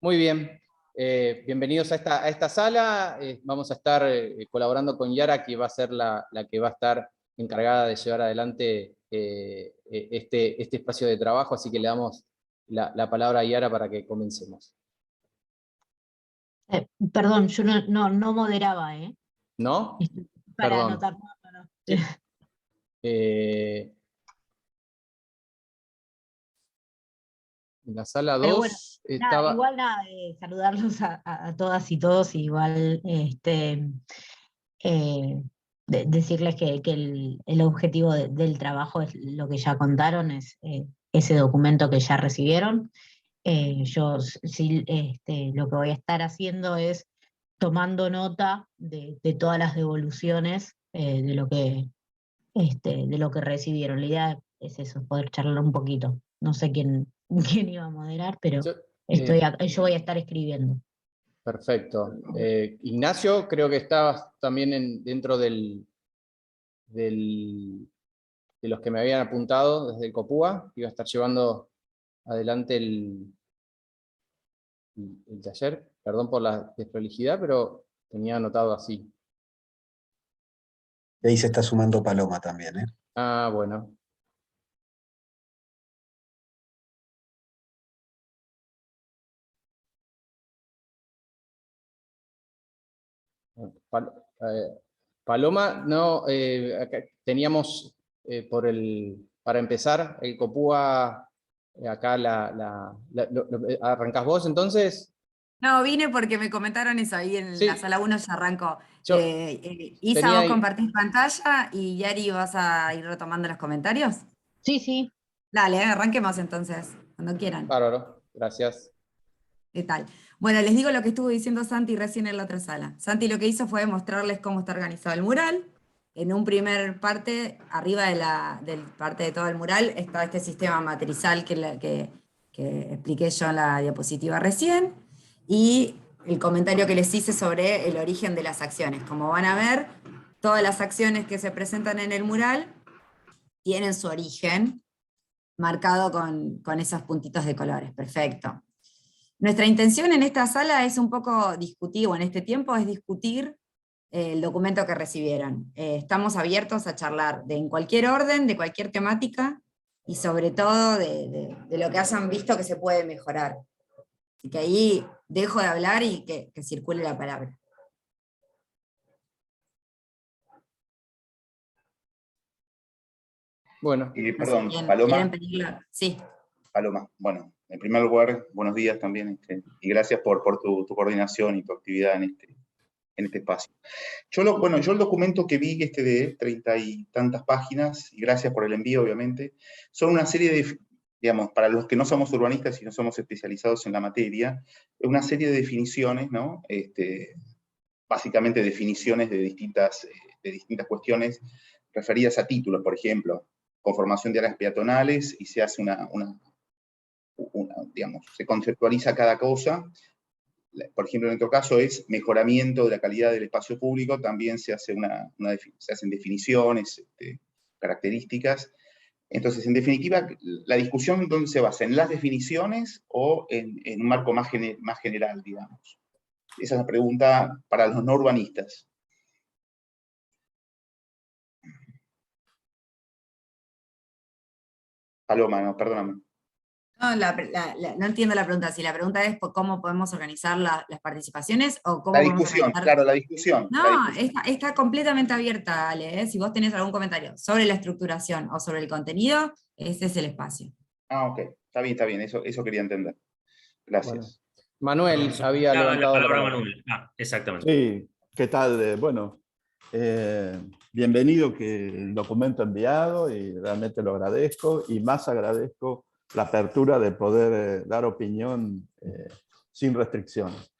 Muy bien. Bienvenidos a esta sala. Vamos a estar colaborando con Yara, que va a ser la que va a estar encargada de llevar adelante este espacio de trabajo, así que le damos la palabra a Yara para que comencemos. Perdón, yo no moderaba, ¿eh? ¿No? Para Perdón. anotar. No. Sí. En la sala Pero bueno, 2 estaba... saludarlos a todas y todos, igual decirles que el objetivo del trabajo es lo que ya contaron, es ese documento que ya recibieron. Yo sí, lo que voy a estar haciendo es tomando nota de todas las devoluciones de lo que recibieron. La idea es eso, poder charlar un poquito. No sé quién, quién iba a moderar, pero yo voy a estar escribiendo. Perfecto. Ignacio, creo que estabas también dentro de los que me habían apuntado desde el COPUA, que iba a estar llevando adelante el taller. Perdón por la desprolijidad, pero tenía anotado así. Y ahí se está sumando Paloma también, ¿eh? Ah, bueno. Paloma, no, acá teníamos para empezar, el COPUA, acá ¿arrancás vos entonces? No, vine porque me comentaron eso, ahí en la Sí. sala 1 ya arrancó. Yo Isa, vos compartís pantalla y Yari, ¿vas a ir retomando los comentarios? Sí. Dale, arranquemos entonces, cuando quieran. Bárbaro, gracias. ¿Qué tal? Bueno, les digo lo que estuvo diciendo Santi recién en la otra sala. Santi lo que hizo fue mostrarles cómo está organizado el mural. En un primer parte, arriba del parte de todo el mural, está este sistema matrizal que expliqué yo en la diapositiva recién, y el comentario que les hice sobre el origen de las acciones. Como van a ver, todas las acciones que se presentan en el mural tienen su origen marcado con esos puntitos de colores. Perfecto. Nuestra intención en esta sala es un poco discutir, o en este tiempo es discutir el documento que recibieron. Estamos abiertos a charlar en cualquier orden, de cualquier temática, y sobre todo de lo que hayan visto que se puede mejorar. Así que ahí dejo de hablar y que circule la palabra. Bueno. Perdón, ¿Quieren Paloma. pedirlo? Sí. Paloma, bueno, en primer lugar, buenos días también, y gracias por tu coordinación y tu actividad en este espacio. Yo el documento que vi, de 30 y tantas páginas, y gracias por el envío, obviamente, son una serie de, digamos, para los que no somos urbanistas y no somos especializados en la materia, una serie de definiciones, ¿no? Básicamente definiciones de distintas cuestiones referidas a títulos, por ejemplo, conformación de áreas peatonales, y se hace digamos, se conceptualiza cada cosa. Por ejemplo, en nuestro caso es mejoramiento de la calidad del espacio público, también se hacen definiciones, características. Entonces, en definitiva, la discusión, ¿dónde se basa? ¿En las definiciones o en un marco más general, digamos? Esa es la pregunta para los no urbanistas. Paloma, no, perdóname. No, no entiendo la pregunta. Si la pregunta es cómo podemos organizar las participaciones o cómo La podemos discusión, organizar... claro, la discusión. No, está completamente abierta, Ale, ¿eh? Si vos tenés algún comentario sobre la estructuración o sobre el contenido, ese es el espacio. Ah, ok, está bien, eso quería entender. Gracias. Bueno. Manuel había levantado la palabra. Manuel. Exactamente. Sí, ¿qué tal? Bienvenido que el documento enviado, y realmente lo agradezco, y más agradezco la apertura de poder dar opinión sin restricciones.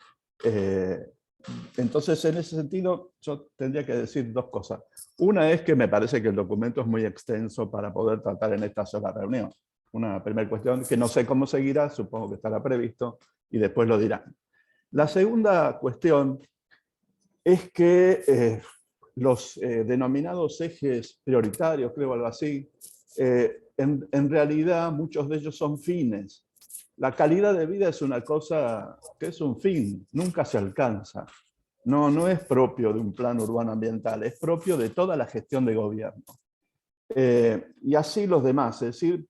Entonces, en ese sentido, yo tendría que decir dos cosas. Una es que me parece que el documento es muy extenso para poder tratar en esta sola reunión. Una primera cuestión que no sé cómo seguirá, supongo que estará previsto, y después lo dirán. La segunda cuestión es que los denominados ejes prioritarios, creo algo así, en realidad muchos de ellos son fines. la calidad de vida es una cosa que es un fin, nunca se alcanza. No es propio de un plan urbano ambiental, es propio de toda la gestión de gobierno. Y así los demás, es decir,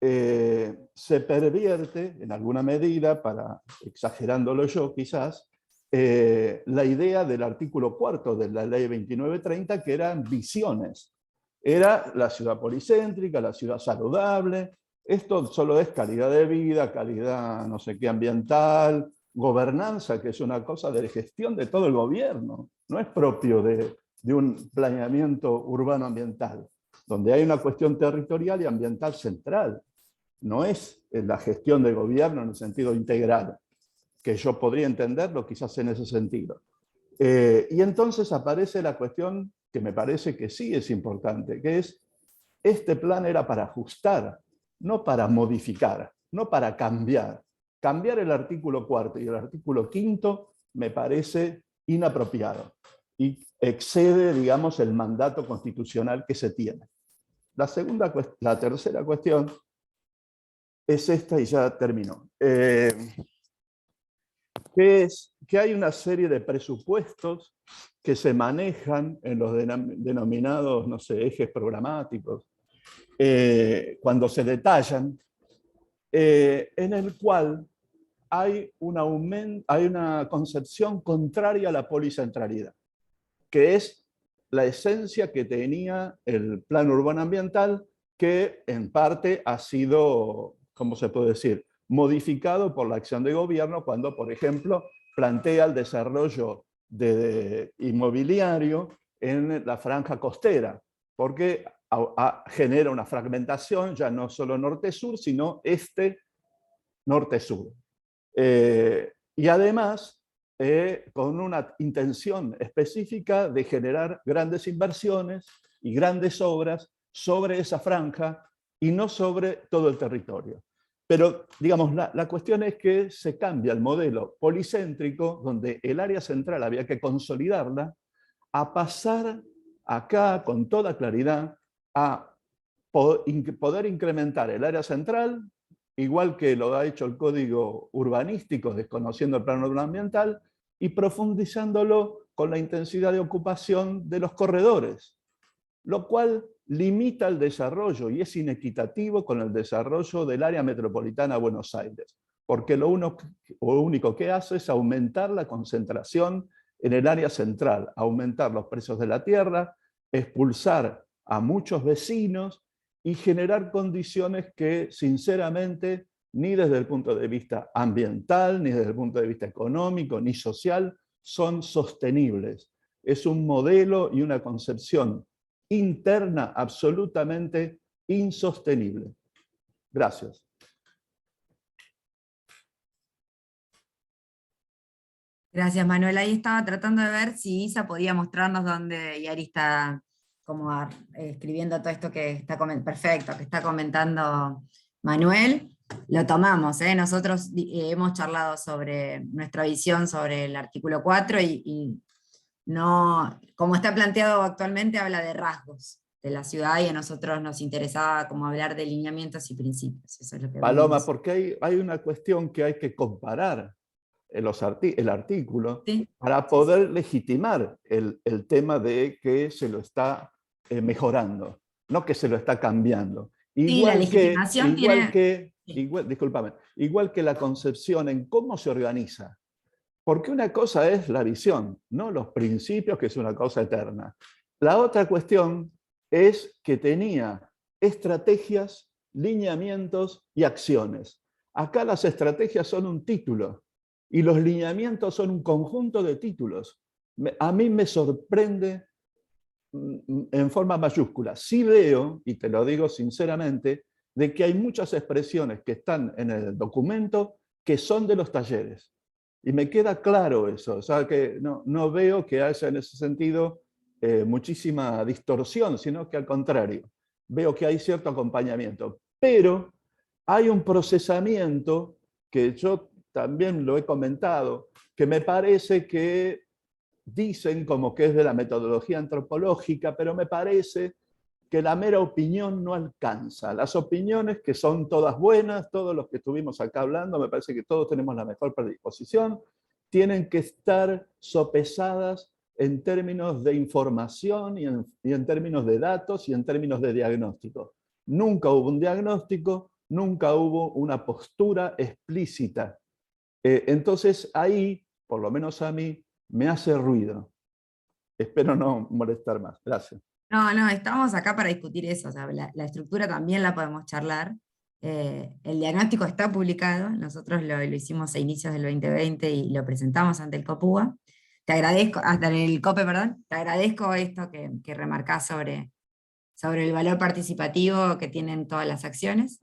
se pervierte en alguna medida, exagerándolo yo quizás, la idea del artículo 4 de la ley 2930, que eran visiones. Era la ciudad policéntrica, la ciudad saludable. Esto solo es calidad de vida, calidad no sé qué ambiental, gobernanza, que es una cosa de gestión de todo el gobierno. No es propio de un planeamiento urbano ambiental, donde hay una cuestión territorial y ambiental central. No es la gestión de gobierno en el sentido integral, que yo podría entenderlo quizás en ese sentido. Y entonces aparece la cuestión que me parece que sí es importante, que es, este plan era para ajustar, no para modificar, no para cambiar. Cambiar el artículo 4 y el artículo 5 me parece inapropiado y excede, digamos, el mandato constitucional que se tiene. La tercera cuestión es esta y ya terminó. Que hay una serie de presupuestos que se manejan en los denominados, no sé, ejes programáticos, cuando se detallan, en el cual hay una concepción contraria a la policentralidad, que es la esencia que tenía el plan urbano ambiental, que en parte ha sido, ¿cómo se puede decir?, modificado por la acción de gobierno cuando, por ejemplo, plantea el desarrollo inmobiliario en la franja costera, porque genera una fragmentación ya no solo norte-sur, sino este-norte-sur. Y además, con una intención específica de generar grandes inversiones y grandes obras sobre esa franja y no sobre todo el territorio. Pero, digamos, la cuestión es que se cambia el modelo policéntrico, donde el área central había que consolidarla, a pasar acá con toda claridad a poder incrementar el área central, igual que lo ha hecho el código urbanístico, desconociendo el plano ambiental, y profundizándolo con la intensidad de ocupación de los corredores, lo cual limita el desarrollo y es inequitativo con el desarrollo del área metropolitana de Buenos Aires, porque lo único que hace es aumentar la concentración en el área central, aumentar los precios de la tierra, expulsar a muchos vecinos y generar condiciones que, sinceramente, ni desde el punto de vista ambiental, ni desde el punto de vista económico, ni social, son sostenibles. Es un modelo y una concepción interna absolutamente insostenible. Gracias. Gracias, Manuel. Ahí estaba tratando de ver si Isa podía mostrarnos dónde Yari está como escribiendo todo esto que está perfecto, que está comentando Manuel. Lo tomamos, nosotros hemos charlado sobre nuestra visión sobre el artículo 4 y no, como está planteado actualmente, habla de rasgos de la ciudad y a nosotros nos interesaba como hablar de lineamientos y principios. Eso es lo que Paloma, vimos. porque hay una cuestión que hay que comparar el artículo, ¿Sí? para poder legitimar el tema de que se lo está mejorando, no que se lo está cambiando. Sí, la legitimación tiene... Igual que la concepción en cómo se organiza. Porque una cosa es la visión, no los principios, que es una cosa eterna. La otra cuestión es que tenía estrategias, lineamientos y acciones. Acá las estrategias son un título y los lineamientos son un conjunto de títulos. A mí me sorprende en forma mayúscula. Sí veo, y te lo digo sinceramente, de que hay muchas expresiones que están en el documento que son de los talleres. Y me queda claro eso, o sea que no veo que haya en ese sentido muchísima distorsión, sino que al contrario, veo que hay cierto acompañamiento. Pero hay un procesamiento que yo también lo he comentado, que me parece que dicen como que es de la metodología antropológica, pero me parece que la mera opinión no alcanza. Las opiniones, que son todas buenas, todos los que estuvimos acá hablando, me parece que todos tenemos la mejor predisposición, tienen que estar sopesadas en términos de información y en términos de datos y en términos de diagnóstico. Nunca hubo un diagnóstico, nunca hubo una postura explícita. Entonces ahí, por lo menos a mí, me hace ruido. Espero no molestar más. Gracias. No, estamos acá para discutir eso, o sea, la estructura también la podemos charlar. El diagnóstico está publicado, nosotros lo hicimos a inicios del 2020 y lo presentamos ante el COPUA. Te agradezco, hasta el COPE, perdón, te agradezco esto que remarcás sobre el valor participativo que tienen todas las acciones.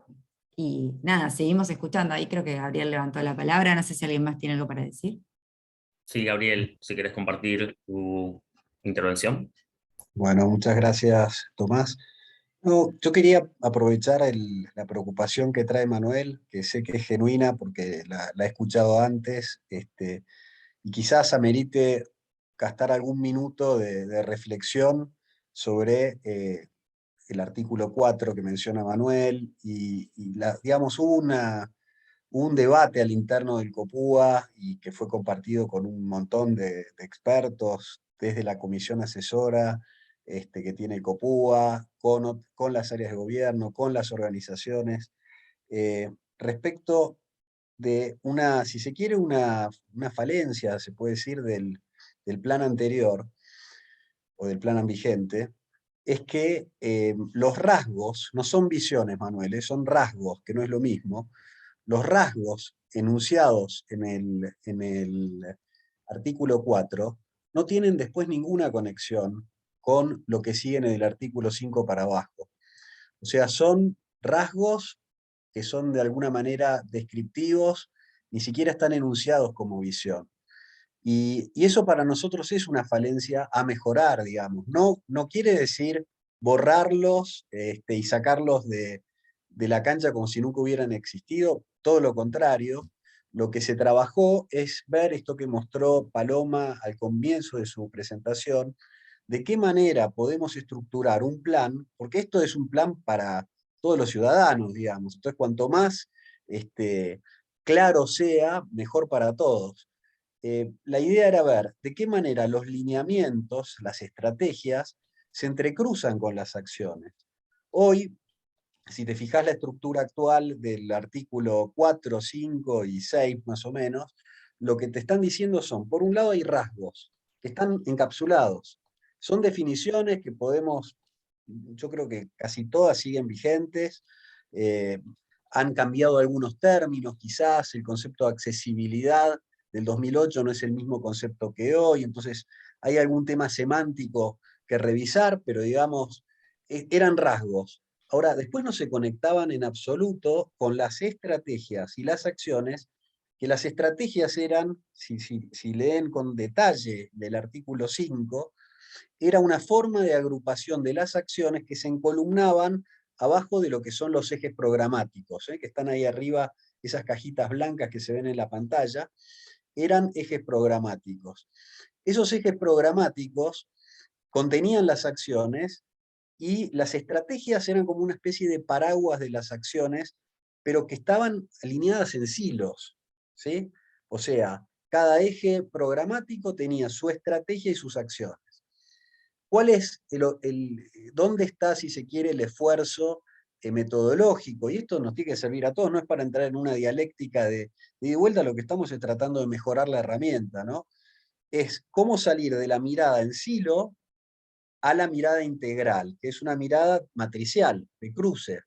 Y nada, seguimos escuchando. Ahí creo que Gabriel levantó la palabra, no sé si alguien más tiene algo para decir. Sí, Gabriel, si querés compartir tu intervención. Bueno, muchas gracias, Tomás. No, yo quería aprovechar la preocupación que trae Manuel, que sé que es genuina porque la he escuchado antes, y quizás amerite gastar algún minuto de reflexión sobre el artículo 4 que menciona Manuel, digamos, hubo un debate al interno del COPUA y que fue compartido con un montón de expertos, desde la comisión asesora que tiene el COPUA, con las áreas de gobierno, con las organizaciones, respecto de si se quiere, una falencia, se puede decir, del plan anterior, o del plan vigente, es que los rasgos, no son visiones, Manuel, son rasgos, que no es lo mismo, los rasgos enunciados en el artículo 4 no tienen después ninguna conexión con lo que sigue en el artículo 5 para abajo. O sea, son rasgos que son de alguna manera descriptivos, ni siquiera están enunciados como visión. Y eso para nosotros es una falencia a mejorar, digamos. No quiere decir borrarlos y sacarlos de la cancha como si nunca hubieran existido, todo lo contrario. Lo que se trabajó es ver esto que mostró Paloma al comienzo de su presentación, de qué manera podemos estructurar un plan, porque esto es un plan para todos los ciudadanos, digamos. Entonces, cuanto más claro sea, mejor para todos. La idea era ver de qué manera los lineamientos, las estrategias, se entrecruzan con las acciones. Hoy, si te fijas la estructura actual del artículo 4, 5 y 6, más o menos, lo que te están diciendo son, por un lado hay rasgos, que están encapsulados. Son definiciones que podemos, yo creo que casi todas siguen vigentes, han cambiado algunos términos, quizás el concepto de accesibilidad del 2008 no es el mismo concepto que hoy, entonces hay algún tema semántico que revisar, pero digamos, eran rasgos. Ahora, después no se conectaban en absoluto con las estrategias y las acciones, que las estrategias eran, si leen con detalle del artículo 5, era una forma de agrupación de las acciones que se encolumnaban abajo de lo que son los ejes programáticos, que están ahí arriba, esas cajitas blancas que se ven en la pantalla, eran ejes programáticos. Esos ejes programáticos contenían las acciones y las estrategias eran como una especie de paraguas de las acciones, pero que estaban alineadas en silos, ¿sí? O sea, cada eje programático tenía su estrategia y sus acciones. ¿Cuál es dónde está, si se quiere, el esfuerzo metodológico? Y esto nos tiene que servir a todos, no es para entrar en una dialéctica de vuelta, lo que estamos es tratando de mejorar la herramienta, ¿no? Es cómo salir de la mirada en silo a la mirada integral, que es una mirada matricial, de cruce.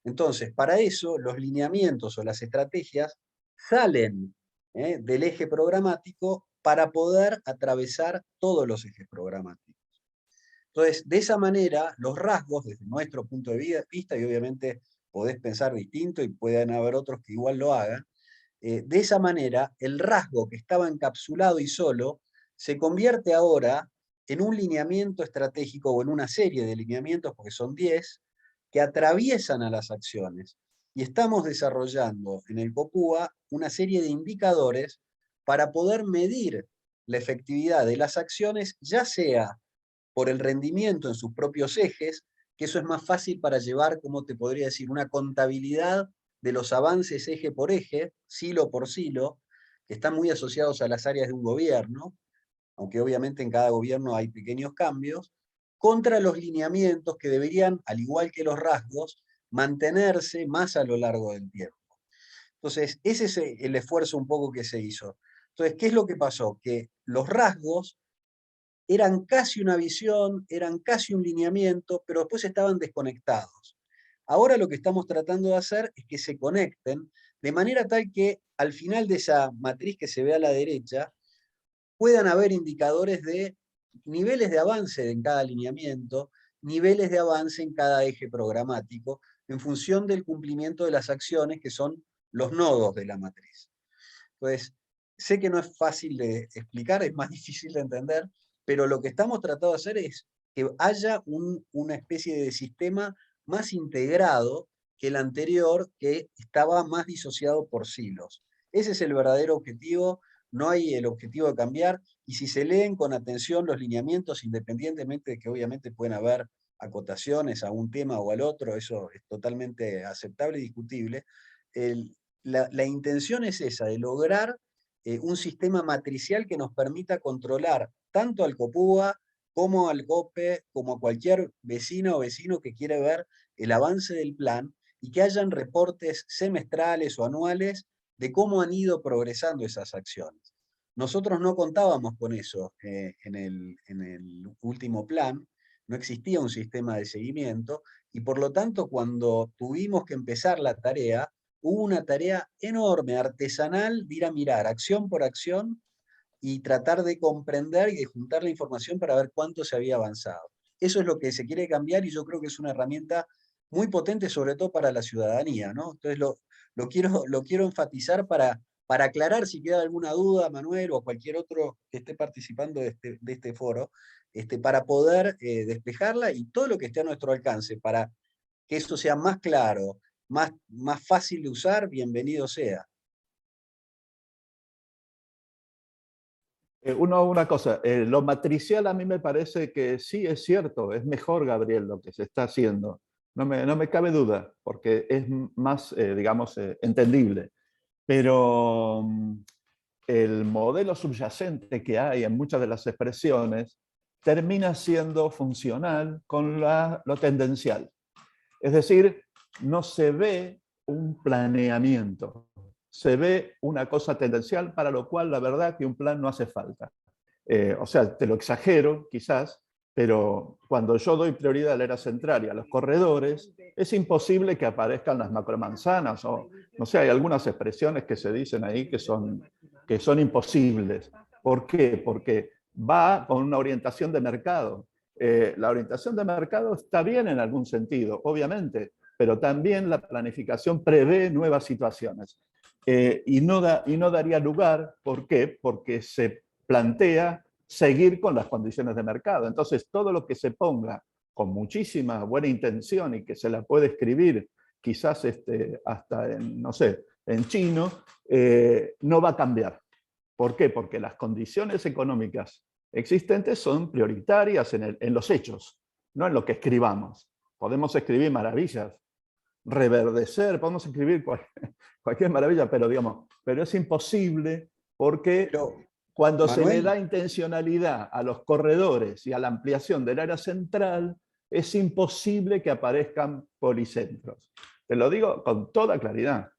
Entonces, para eso, los lineamientos o las estrategias salen del eje programático para poder atravesar todos los ejes programáticos. Entonces, de esa manera, los rasgos, desde nuestro punto de vista, y obviamente podés pensar distinto y pueden haber otros que igual lo hagan, de esa manera, el rasgo que estaba encapsulado y solo, se convierte ahora en un lineamiento estratégico o en una serie de lineamientos, porque son 10, que atraviesan a las acciones. Y estamos desarrollando en el COPUA una serie de indicadores para poder medir la efectividad de las acciones, ya sea por el rendimiento en sus propios ejes, que eso es más fácil para llevar, como te podría decir, una contabilidad de los avances eje por eje, silo por silo, que están muy asociados a las áreas de un gobierno, aunque obviamente en cada gobierno hay pequeños cambios, contra los lineamientos que deberían, al igual que los rasgos, mantenerse más a lo largo del tiempo. Entonces, ese es el esfuerzo un poco que se hizo. Entonces, ¿qué es lo que pasó? Que los rasgos eran casi una visión, eran casi un lineamiento, pero después estaban desconectados. Ahora lo que estamos tratando de hacer es que se conecten de manera tal que al final de esa matriz que se ve a la derecha, puedan haber indicadores de niveles de avance en cada alineamiento, niveles de avance en cada eje programático, en función del cumplimiento de las acciones que son los nodos de la matriz. Entonces, sé que no es fácil de explicar, es más difícil de entender, pero lo que estamos tratando de hacer es que haya una especie de sistema más integrado que el anterior, que estaba más disociado por silos. Ese es el verdadero objetivo, no hay el objetivo de cambiar, y si se leen con atención los lineamientos, independientemente de que obviamente pueden haber acotaciones a un tema o al otro, eso es totalmente aceptable y discutible, la intención es esa, de lograr un sistema matricial que nos permita controlar tanto al Copúa como al COPE, como a cualquier vecina o vecino que quiera ver el avance del plan, y que hayan reportes semestrales o anuales de cómo han ido progresando esas acciones. Nosotros no contábamos con eso en el último plan, no existía un sistema de seguimiento, y por lo tanto cuando tuvimos que empezar la tarea, hubo una tarea enorme, artesanal, de ir a mirar acción por acción y tratar de comprender y de juntar la información para ver cuánto se había avanzado. Eso es lo que se quiere cambiar, y yo creo que es una herramienta muy potente, sobre todo para la ciudadanía, ¿no? Entonces lo quiero enfatizar para aclarar si queda alguna duda, Manuel, o cualquier otro que esté participando de este foro, para poder despejarla, y todo lo que esté a nuestro alcance para que eso sea más claro, más fácil de usar, bienvenido sea. Una cosa, lo matricial a mí me parece que sí es cierto, es mejor, Gabriel, lo que se está haciendo. No me cabe duda, porque es más, digamos, entendible. Pero el modelo subyacente que hay en muchas de las expresiones termina siendo funcional con lo tendencial. Es decir, no se ve un planeamiento, se ve una cosa tendencial, para lo cual la verdad que un plan no hace falta. O sea, te lo exagero quizás, pero cuando yo doy prioridad a la era central y a los corredores, es imposible que aparezcan las macromanzanas, o no sé, hay algunas expresiones que se dicen ahí que son imposibles. ¿Por qué? Porque va con una orientación de mercado. La orientación de mercado está bien en algún sentido, obviamente, pero también la planificación prevé nuevas situaciones. Y no daría lugar, ¿por qué? Porque se plantea seguir con las condiciones de mercado. Entonces, todo lo que se ponga con muchísima buena intención y que se la puede escribir quizás hasta en, no sé, en chino, no va a cambiar. ¿Por qué? Porque las condiciones económicas existentes son prioritarias en los hechos, no en lo que escribamos. Podemos escribir maravillas, reverdecer, podemos escribir cualquier maravilla, pero es imposible, porque cuando Manuel, se le da intencionalidad a los corredores y a la ampliación del área central, es imposible que aparezcan policentros. Te lo digo con toda claridad.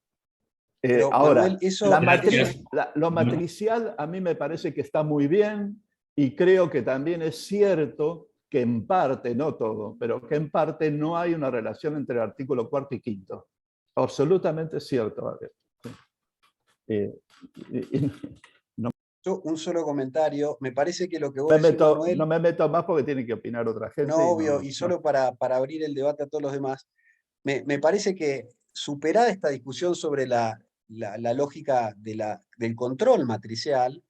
Ahora, Manuel, lo matricial a mí me parece que está muy bien, y creo que también es cierto que en parte, no todo, pero que en parte no hay una relación entre el artículo 4º y 5º. Absolutamente cierto. Yo un solo comentario, me parece que lo que vos decís, Manuel, no me meto más porque tiene que opinar otra gente. No, obvio, y solo para abrir el debate a todos los demás, me parece que superada esta discusión sobre la lógica del control matricial,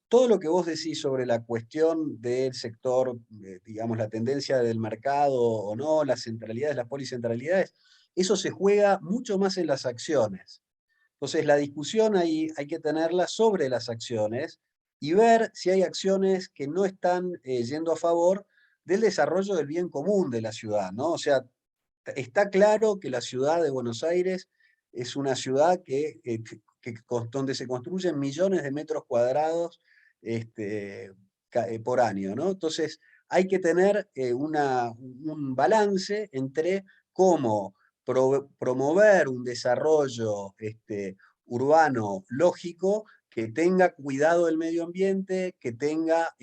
todo lo que vos decís sobre la cuestión del sector, digamos, la tendencia del mercado o no, las centralidades, las policentralidades, eso se juega mucho más en las acciones. Entonces, la discusión ahí hay que tenerla sobre las acciones y ver si hay acciones que no están yendo a favor del desarrollo del bien común de la ciudad, ¿no? O sea, está claro que la ciudad de Buenos Aires es una ciudad donde se construyen millones de metros cuadrados por año, ¿no? Entonces, hay que tener un balance entre cómo promover un desarrollo urbano logíco que tenga cuidado del medio ambiente, que tenga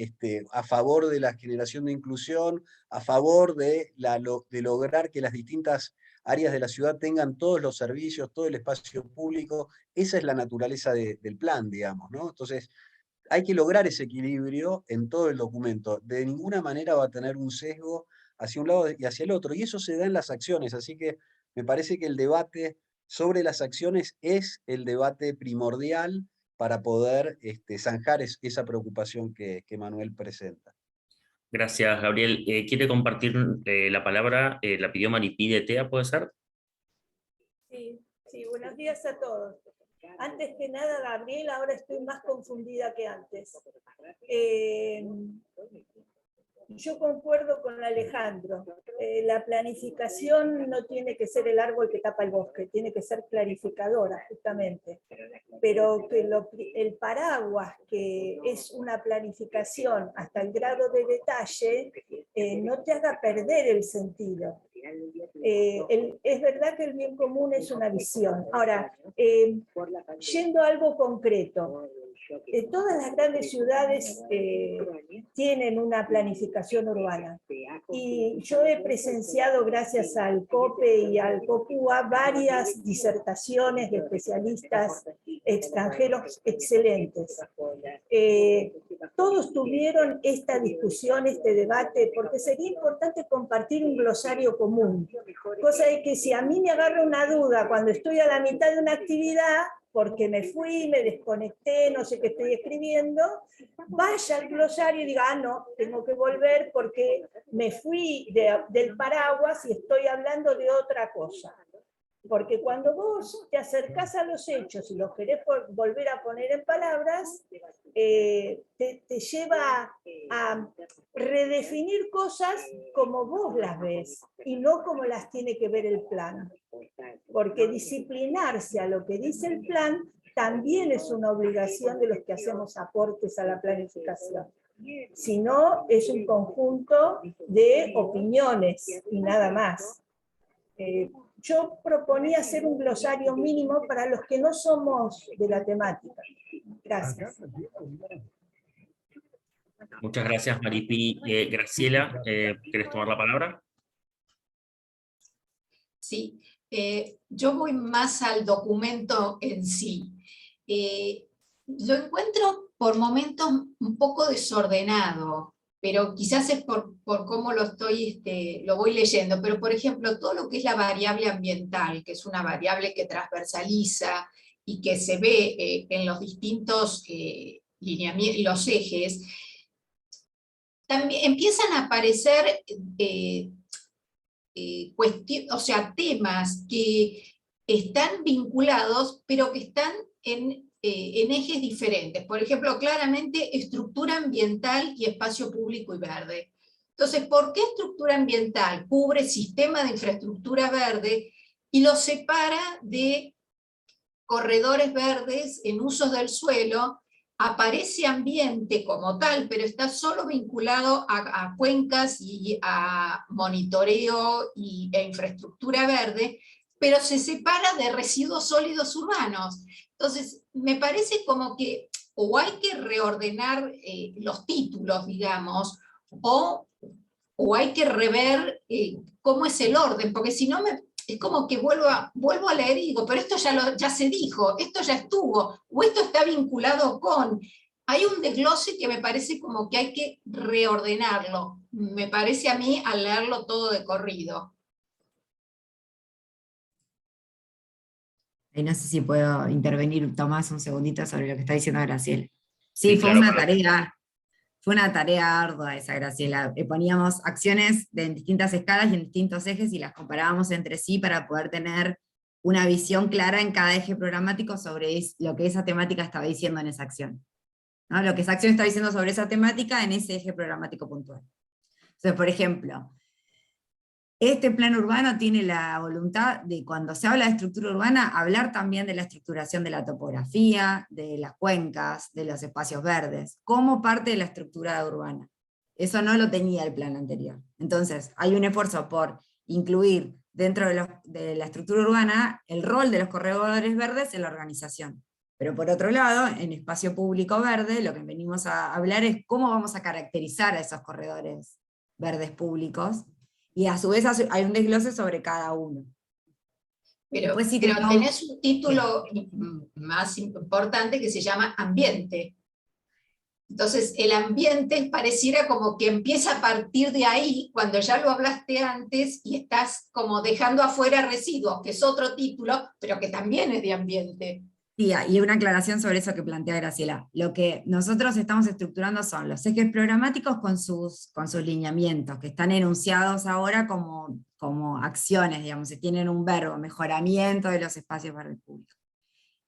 a favor de la generación de inclusión, a favor de lograr que las distintas áreas de la ciudad tengan todos los servicios, todo el espacio público. Esa es la naturaleza del plan, digamos, ¿no? Entonces, hay que lograr ese equilibrio en todo el documento. De ninguna manera va a tener un sesgo hacia un lado y hacia el otro, y eso se da en las acciones, así que me parece que el debate sobre las acciones es el debate primordial para poder zanjar esa preocupación que Manuel presenta. Gracias, Gabriel. ¿Quiere compartir la palabra? La pidió Maripí de TEA, ¿puede ser? Sí, buenos días a todos. Antes que nada, Gabriel, ahora estoy más confundida que antes. Yo concuerdo con Alejandro. La planificación no tiene que ser el árbol que tapa el bosque, tiene que ser clarificadora, justamente. Pero que el paraguas, que es una planificación hasta el grado de detalle, no te haga perder el sentido. Es verdad que el bien común es una visión. Ahora, yendo a algo concreto, todas las grandes ciudades tienen una planificación urbana. Y yo he presenciado, gracias al COPE y al COPUA, varias disertaciones de especialistas extranjeros excelentes. Todos tuvieron esta discusión, este debate, porque sería importante compartir un glosario común. Cosa de que si a mí me agarra una duda cuando estoy a la mitad de una actividad, porque me fui, me desconecté, no sé qué estoy escribiendo, vaya al glosario y diga, no, tengo que volver porque me fui del paraguas y estoy hablando de otra cosa. Porque cuando vos te acercás a los hechos y los querés volver a poner en palabras, te lleva a redefinir cosas como vos las ves y no como las tiene que ver el plan. Porque disciplinarse a lo que dice el plan también es una obligación de los que hacemos aportes a la planificación. Si no, es un conjunto de opiniones y nada más. Yo proponía hacer un glosario mínimo para los que no somos de la temática. Gracias. Muchas gracias, Maripí. Graciela, ¿querés tomar la palabra? Sí, yo voy más al documento en sí. Lo encuentro por momentos un poco desordenado, pero quizás es por cómo lo voy leyendo. Pero, por ejemplo, todo lo que es la variable ambiental, que es una variable que transversaliza y que se ve en los distintos lineamientos, los ejes, también empiezan a aparecer temas que están vinculados, pero que están en ejes diferentes. Por ejemplo, claramente estructura ambiental y espacio público y verde. Entonces, ¿por qué estructura ambiental? Cubre sistema de infraestructura verde y lo separa de corredores verdes en usos del suelo. Aparece ambiente como tal, pero está solo vinculado a cuencas y a monitoreo e infraestructura verde, pero se separa de residuos sólidos urbanos. Entonces, me parece como que o hay que reordenar los títulos, digamos, o hay que rever cómo es el orden, porque si no es como que vuelvo a leer y digo, pero esto ya se dijo, esto ya estuvo, o esto está vinculado con. Hay un desglose que me parece como que hay que reordenarlo, me parece a mí al leerlo todo de corrido. No sé si puedo intervenir, Tomás, un segundito sobre lo que está diciendo Graciela. Sí, fue claro, una tarea ardua esa, Graciela. Poníamos acciones en distintas escalas y en distintos ejes y las comparábamos entre sí para poder tener una visión clara en cada eje programático sobre lo que esa temática estaba diciendo en esa acción, ¿no? Lo que esa acción está diciendo sobre esa temática en ese eje programático puntual. Entonces, por ejemplo, este plan urbano tiene la voluntad de, cuando se habla de estructura urbana, hablar también de la estructuración de la topografía, de las cuencas, de los espacios verdes, como parte de la estructura urbana. Eso no lo tenía el plan anterior. Entonces, hay un esfuerzo por incluir dentro de la estructura urbana el rol de los corredores verdes en la organización. Pero por otro lado, en espacio público verde, lo que venimos a hablar es cómo vamos a caracterizar a esos corredores verdes públicos, y a su vez hay un desglose sobre cada uno. Pero Después, tenés un título más importante que se llama ambiente. Entonces, el ambiente pareciera como que empieza a partir de ahí, cuando ya lo hablaste antes, y estás como dejando afuera residuos, que es otro título, pero que también es de ambiente. Sí, y una aclaración sobre eso que plantea Graciela. Lo que nosotros estamos estructurando son los ejes programáticos con sus lineamientos, que están enunciados ahora como acciones, digamos, se tienen un verbo, mejoramiento de los espacios verdes públicos.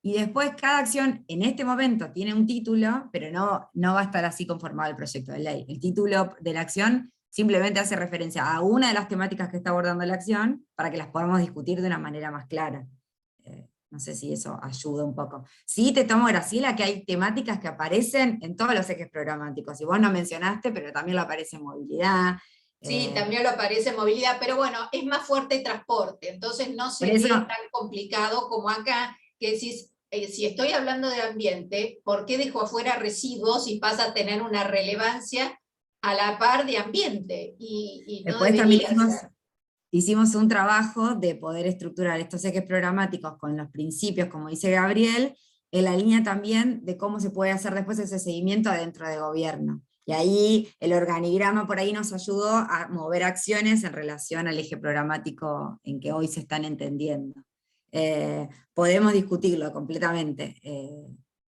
Y después cada acción en este momento tiene un título, pero no va a estar así conformado el proyecto de ley. El título de la acción simplemente hace referencia a una de las temáticas que está abordando la acción, para que las podamos discutir de una manera más clara. No sé si eso ayuda un poco. Sí, te tomo, Graciela, que hay temáticas que aparecen en todos los ejes programáticos, y vos no mencionaste, pero también lo aparece movilidad. Sí, también lo aparece movilidad, pero bueno, es más fuerte transporte, entonces no sería tan complicado como acá, que decís, si estoy hablando de ambiente, ¿por qué dejo afuera residuos y pasa a tener una relevancia a la par de ambiente? Y no después también debería hicimos un trabajo de poder estructurar estos ejes programáticos con los principios, como dice Gabriel, en la línea también de cómo se puede hacer después ese seguimiento dentro de gobierno. Y ahí el organigrama por ahí nos ayudó a mover acciones en relación al eje programático en que hoy se están entendiendo. Podemos discutirlo completamente,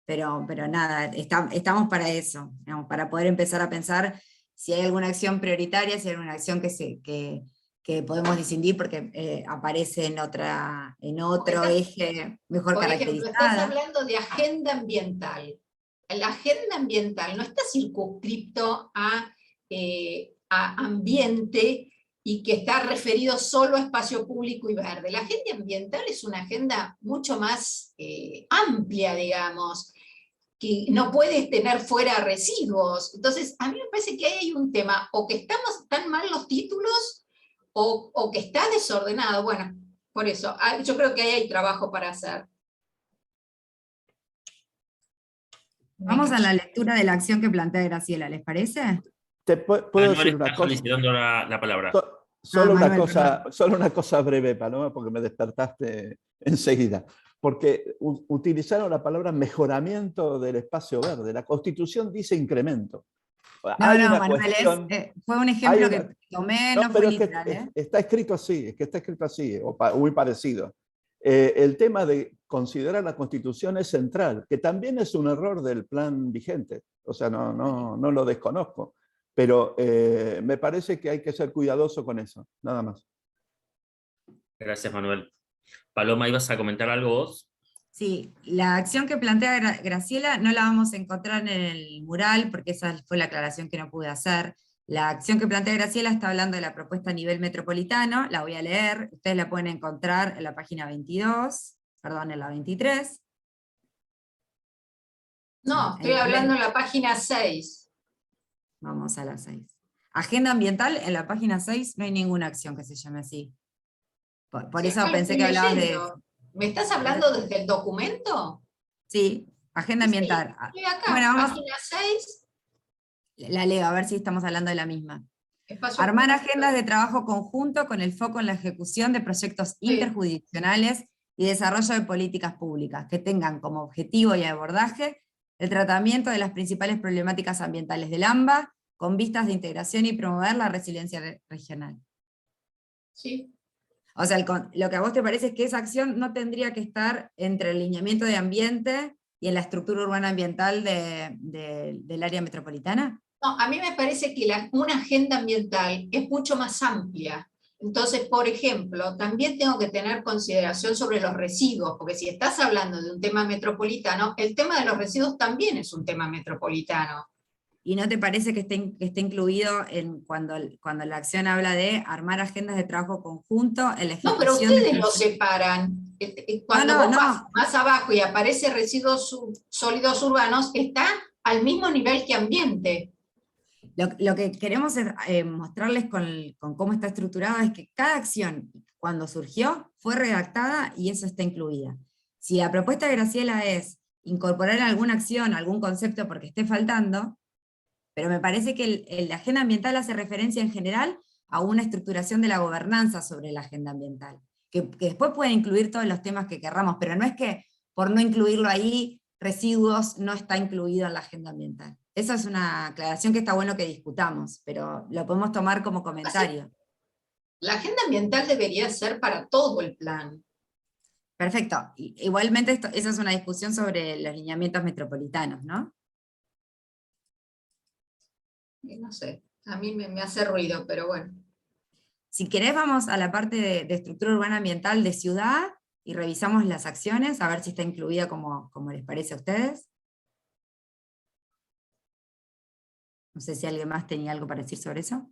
pero nada, estamos para eso, digamos, para poder empezar a pensar si hay alguna acción prioritaria, si hay alguna acción que podemos distinguir porque aparece en otro eje mejor caracterizado. Estás hablando de agenda ambiental. La agenda ambiental no está circunscripto a ambiente y que está referido solo a espacio público y verde. La agenda ambiental es una agenda mucho más amplia, digamos, que no puedes tener fuera residuos. Entonces, a mí me parece que ahí hay un tema, o que estamos tan mal los títulos, o que está desordenado. Bueno, por eso, yo creo que ahí hay trabajo para hacer. Vamos a la lectura de la acción que plantea Graciela, ¿les parece? ¿Puedo decir una cosa? Solicitando la palabra. Solo una cosa breve, Paloma, porque me despertaste enseguida. Porque utilizaron la palabra mejoramiento del espacio verde. La Constitución dice incremento. Manuel, fue un ejemplo que tomé, no fue literal. Está escrito así, es que está escrito así, o muy parecido. El tema de considerar la Constitución es central, que también es un error del plan vigente, o sea, no lo desconozco, pero me parece que hay que ser cuidadoso con eso, nada más. Gracias, Manuel. Paloma, ¿ibas a comentar algo vos? Sí, la acción que plantea Graciela no la vamos a encontrar en el mural, porque esa fue la aclaración que no pude hacer. La acción que plantea Graciela está hablando de la propuesta a nivel metropolitano, la voy a leer, ustedes la pueden encontrar en la página 22, perdón, en la 23. No, estoy hablando en la página 6. Vamos a la 6. Agenda ambiental, en la página 6 no hay ninguna acción que se llame así. Por eso pensé que hablabas de... ¿Me estás hablando desde el documento? Sí, agenda ambiental. Estoy acá, bueno, vamos, página 6. La leo, a ver si estamos hablando de la misma. Espacio Armar público. agendas de trabajo conjunto con el foco en la ejecución de proyectos interjurisdiccionales y desarrollo de políticas públicas que tengan como objetivo y abordaje el tratamiento de las principales problemáticas ambientales del AMBA con vistas de integración y promover la resiliencia regional. Sí. O sea, lo que a vos te parece es que esa acción no tendría que estar entre el lineamiento de ambiente y en la estructura urbana ambiental del área metropolitana. No, a mí me parece que una agenda ambiental es mucho más amplia. Entonces, por ejemplo, también tengo que tener consideración sobre los residuos, porque si estás hablando de un tema metropolitano, el tema de los residuos también es un tema metropolitano. ¿Y no te parece que esté incluido cuando la acción habla de armar agendas de trabajo conjunto en la No, pero ejecución de ustedes lo separan. Cuando No, vos no. vas más abajo y aparece residuos sólidos urbanos, está al mismo nivel que ambiente. Lo que queremos mostrarles con cómo está estructurado es que cada acción, cuando surgió, fue redactada y eso está incluida. Si la propuesta de Graciela es incorporar alguna acción, algún concepto porque esté faltando, pero me parece que la agenda ambiental hace referencia en general a una estructuración de la gobernanza sobre la agenda ambiental, que después puede incluir todos los temas que querramos, pero no es que por no incluirlo ahí, residuos no está incluido en la agenda ambiental. Esa es una aclaración que está bueno que discutamos, pero lo podemos tomar como comentario. La agenda ambiental debería ser para todo el plan. Perfecto. Igualmente esa es una discusión sobre los lineamientos metropolitanos, ¿no? No sé, a mí me hace ruido, pero bueno. Si querés vamos a la parte de estructura urbana ambiental de ciudad y revisamos las acciones, a ver si está incluida como les parece a ustedes. No sé si alguien más tenía algo para decir sobre eso.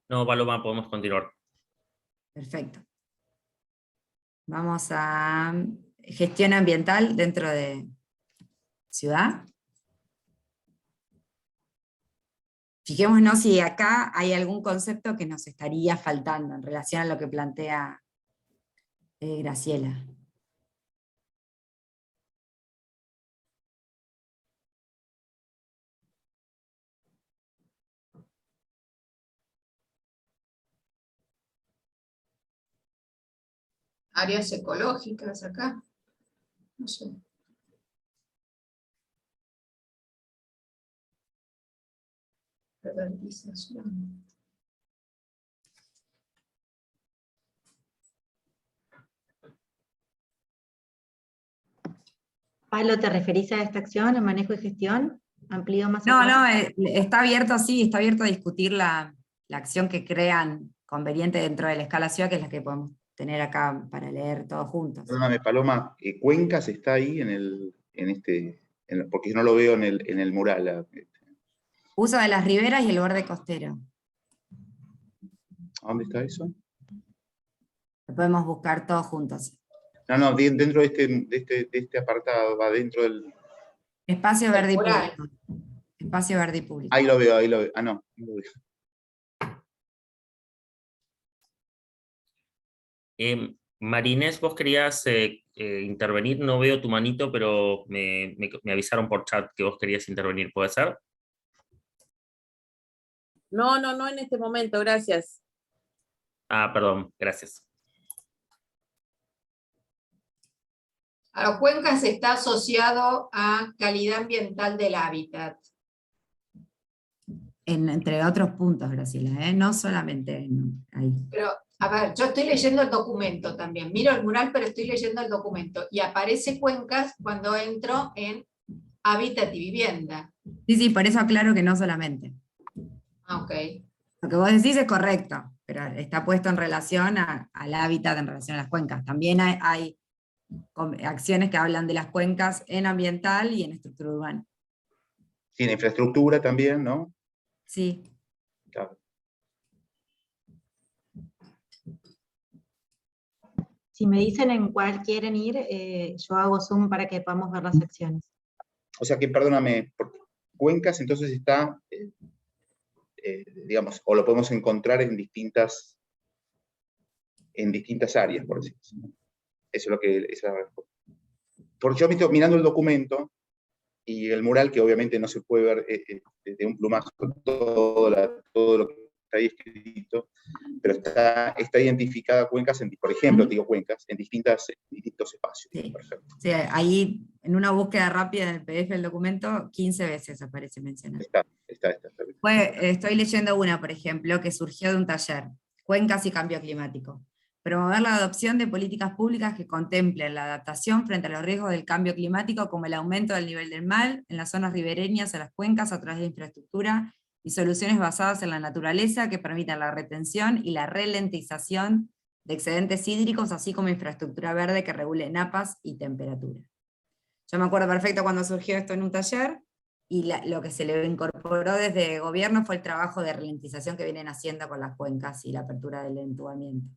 No, Paloma, podemos continuar. Perfecto. Vamos a gestión ambiental dentro de ciudad. Fijémonos si acá hay algún concepto que nos estaría faltando en relación a lo que plantea Graciela. Áreas ecológicas acá. No sé. Revertización. Pablo, ¿te referís a esta acción, a manejo y gestión? ¿Amplío más No, atrás? está abierto, sí, está abierto a discutir la acción que crean conveniente dentro de la escala ciudad, que es la que podemos tener acá para leer todos juntos. Perdóname, Paloma, Cuencas está ahí porque yo no lo veo en el mural. Uso de las riberas y el borde costero. ¿A dónde está eso? Lo podemos buscar todos juntos. No, dentro de este apartado, va dentro del... Espacio verde y Mural. público. Espacio verde y público. Ahí lo veo, ahí lo veo. Ah, no lo veo. Marinés, vos querías intervenir, no veo tu manito, pero me avisaron por chat que vos querías intervenir, ¿puede ser? No en este momento, gracias. Ah, perdón, gracias. A los cuencas está asociado a calidad ambiental del hábitat. Entre otros puntos, Graciela, no solamente ahí. Pero, a ver, yo estoy leyendo el documento también. Miro el mural, pero estoy leyendo el documento. Y aparece Cuencas cuando entro en hábitat y vivienda. Sí, por eso aclaro que no solamente. Ah, ok. Lo que vos decís es correcto, pero está puesto en relación al hábitat, en relación a las cuencas. También hay acciones que hablan de las cuencas en ambiental y en estructura urbana. Sí, en infraestructura también, ¿no? Sí. Claro. Si me dicen en cuál quieren ir, yo hago zoom para que podamos ver las acciones. O sea que, perdóname, Cuencas entonces está, digamos, o lo podemos encontrar en distintas áreas, por decirlo así. Eso es lo que... Porque yo me estoy mirando el documento y el mural, que obviamente no se puede ver de un plumazo todo lo que está ahí escrito, pero está identificada Cuencas, por ejemplo, te digo Cuencas, en distintos espacios. Sí. Perfecto. Sí, ahí en una búsqueda rápida en el PDF del documento, 15 veces aparece mencionado. Está. Estoy leyendo una, por ejemplo, que surgió de un taller, Cuencas y cambio climático. Promover la adopción de políticas públicas que contemplen la adaptación frente a los riesgos del cambio climático, como el aumento del nivel del mar en las zonas ribereñas a las cuencas a través de infraestructura y soluciones basadas en la naturaleza que permitan la retención y la ralentización de excedentes hídricos, así como infraestructura verde que regule napas y temperatura. Yo me acuerdo perfecto cuando surgió esto en un taller, y lo que se le incorporó desde gobierno fue el trabajo de ralentización que vienen haciendo con las cuencas y la apertura del entubamiento.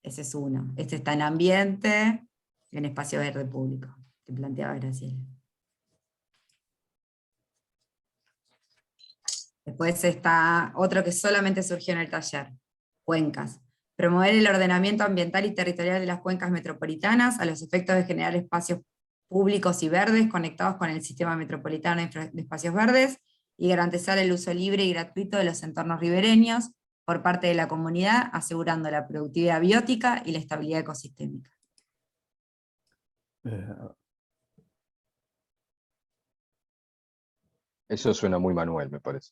Ese es uno. Este está en ambiente, en espacio verde público, que planteaba Graciela. Después está otro que solamente surgió en el taller, cuencas. Promover el ordenamiento ambiental y territorial de las cuencas metropolitanas a los efectos de generar espacios públicos y verdes conectados con el sistema metropolitano de espacios verdes y garantizar el uso libre y gratuito de los entornos ribereños por parte de la comunidad, asegurando la productividad biótica y la estabilidad ecosistémica. Eso suena muy Manuel, me parece.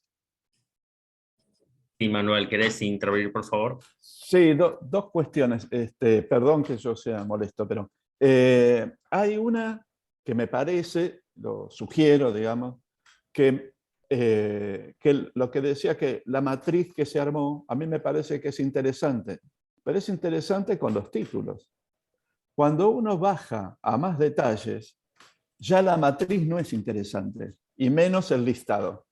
Sí, Manuel, ¿querés intervenir, por favor? Sí, dos cuestiones. Perdón que yo sea molesto, pero hay una que me parece, lo sugiero, digamos, que lo que decía que la matriz que se armó, a mí me parece que es interesante, pero es interesante con los títulos. Cuando uno baja a más detalles, ya la matriz no es interesante, y menos el listado.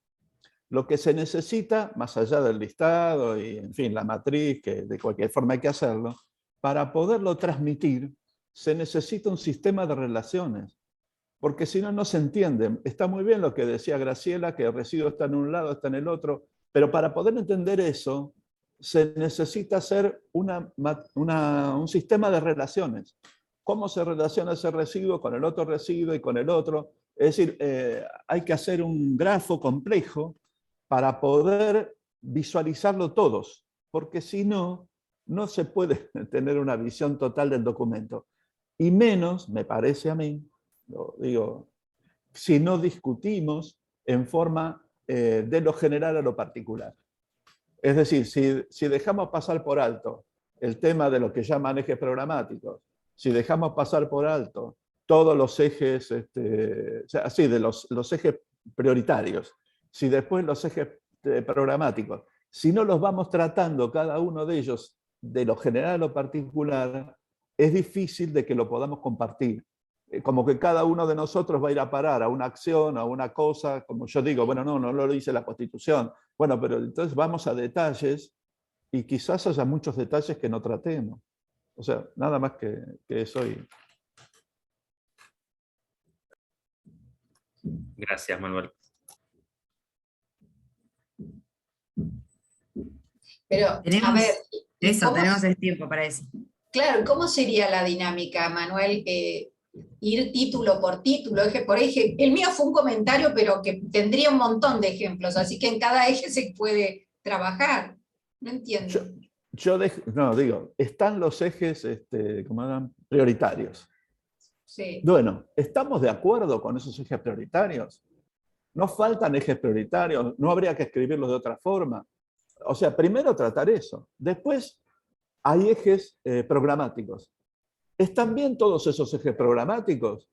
Lo que se necesita, más allá del listado y, en fin, la matriz, que de cualquier forma hay que hacerlo, para poderlo transmitir, se necesita un sistema de relaciones, porque si no, no se entiende. Está muy bien lo que decía Graciela, que el residuo está en un lado, está en el otro, pero para poder entender eso, se necesita hacer un sistema de relaciones. ¿Cómo se relaciona ese residuo con el otro residuo y con el otro? Es decir, hay que hacer un grafo complejo para poder visualizarlo todos, porque si no, no se puede tener una visión total del documento. Y menos, me parece a mí, lo digo, si no discutimos en forma de lo general a lo particular. Es decir, si dejamos pasar por alto el tema de lo que llaman ejes programáticos, si dejamos pasar por alto todos los ejes, así, de los ejes prioritarios, si después los ejes programáticos, si no los vamos tratando cada uno de ellos de lo general a lo particular, es difícil de que lo podamos compartir. Como que cada uno de nosotros va a ir a parar a una acción, a una cosa, como yo digo, bueno, no lo dice la Constitución. Bueno, pero entonces vamos a detalles y quizás haya muchos detalles que no tratemos. O sea, nada más que eso. Gracias, Manuel. Pero, a ver... Tenemos el tiempo para eso. Claro, ¿cómo sería la dinámica, Manuel? Ir título por título, eje por eje. El mío fue un comentario, pero que tendría un montón de ejemplos, así que en cada eje se puede trabajar. No entiendo. Digo, están los ejes como eran, prioritarios. Sí. Bueno, ¿estamos de acuerdo con esos ejes prioritarios? ¿No faltan ejes prioritarios? ¿No habría que escribirlos de otra forma? O sea, primero tratar eso. Después hay ejes programáticos. ¿Están bien todos esos ejes programáticos?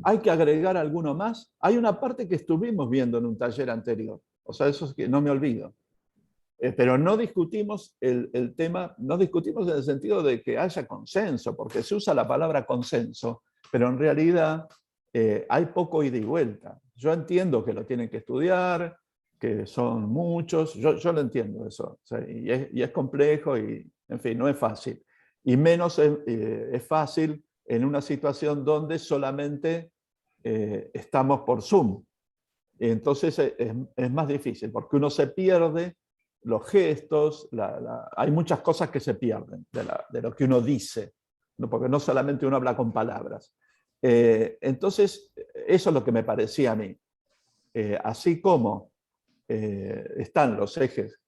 ¿Hay que agregar alguno más? Hay una parte que estuvimos viendo en un taller anterior. O sea, eso es que no me olvido. Pero no discutimos el tema, no discutimos en el sentido de que haya consenso, porque se usa la palabra consenso, pero en realidad hay poco ida y vuelta. Yo entiendo que lo tienen que estudiar, que son muchos, yo lo entiendo eso, o sea, y es complejo y, en fin, no es fácil. Y menos es fácil en una situación donde solamente estamos por Zoom. Entonces es más difícil, porque uno se pierde los gestos, hay muchas cosas que se pierden de lo que uno dice, ¿no? Porque no solamente uno habla con palabras. Entonces, eso es lo que me parecía a mí. Así como están los ejes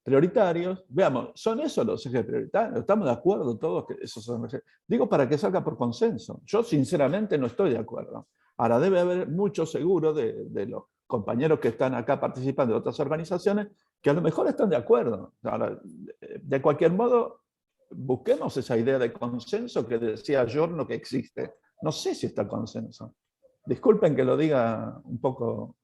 prioritarios, veamos, ¿son esos los ejes prioritarios? ¿Estamos de acuerdo todos que esos son los ejes? Digo, para que salga por consenso. Yo sinceramente no estoy de acuerdo. Ahora debe haber mucho seguro de los compañeros que están acá participando de otras organizaciones que a lo mejor están de acuerdo. Ahora, de cualquier modo, busquemos esa idea de consenso que decía Giorno que existe. No sé si está consenso. Disculpen que lo diga un poco...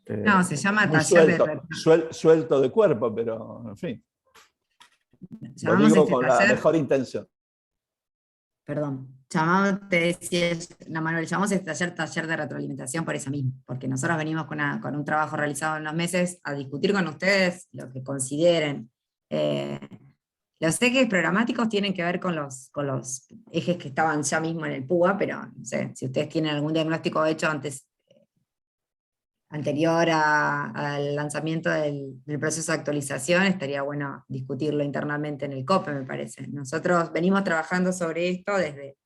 No, se llama taller suelto de cuerpo, pero en fin. Lo Llamamos digo este con la taller, mejor intención. perdón, te decía, no, Manuel, llamamos este taller de retroalimentación por eso mismo, porque nosotros venimos con un trabajo realizado en unos meses a discutir con ustedes lo que consideren. Los ejes programáticos tienen que ver con los ejes que estaban ya mismo en el PUA, pero no sé, si ustedes tienen algún diagnóstico hecho anterior al lanzamiento del proceso de actualización, estaría bueno discutirlo internamente en el COPE, me parece. Nosotros venimos trabajando sobre esto desde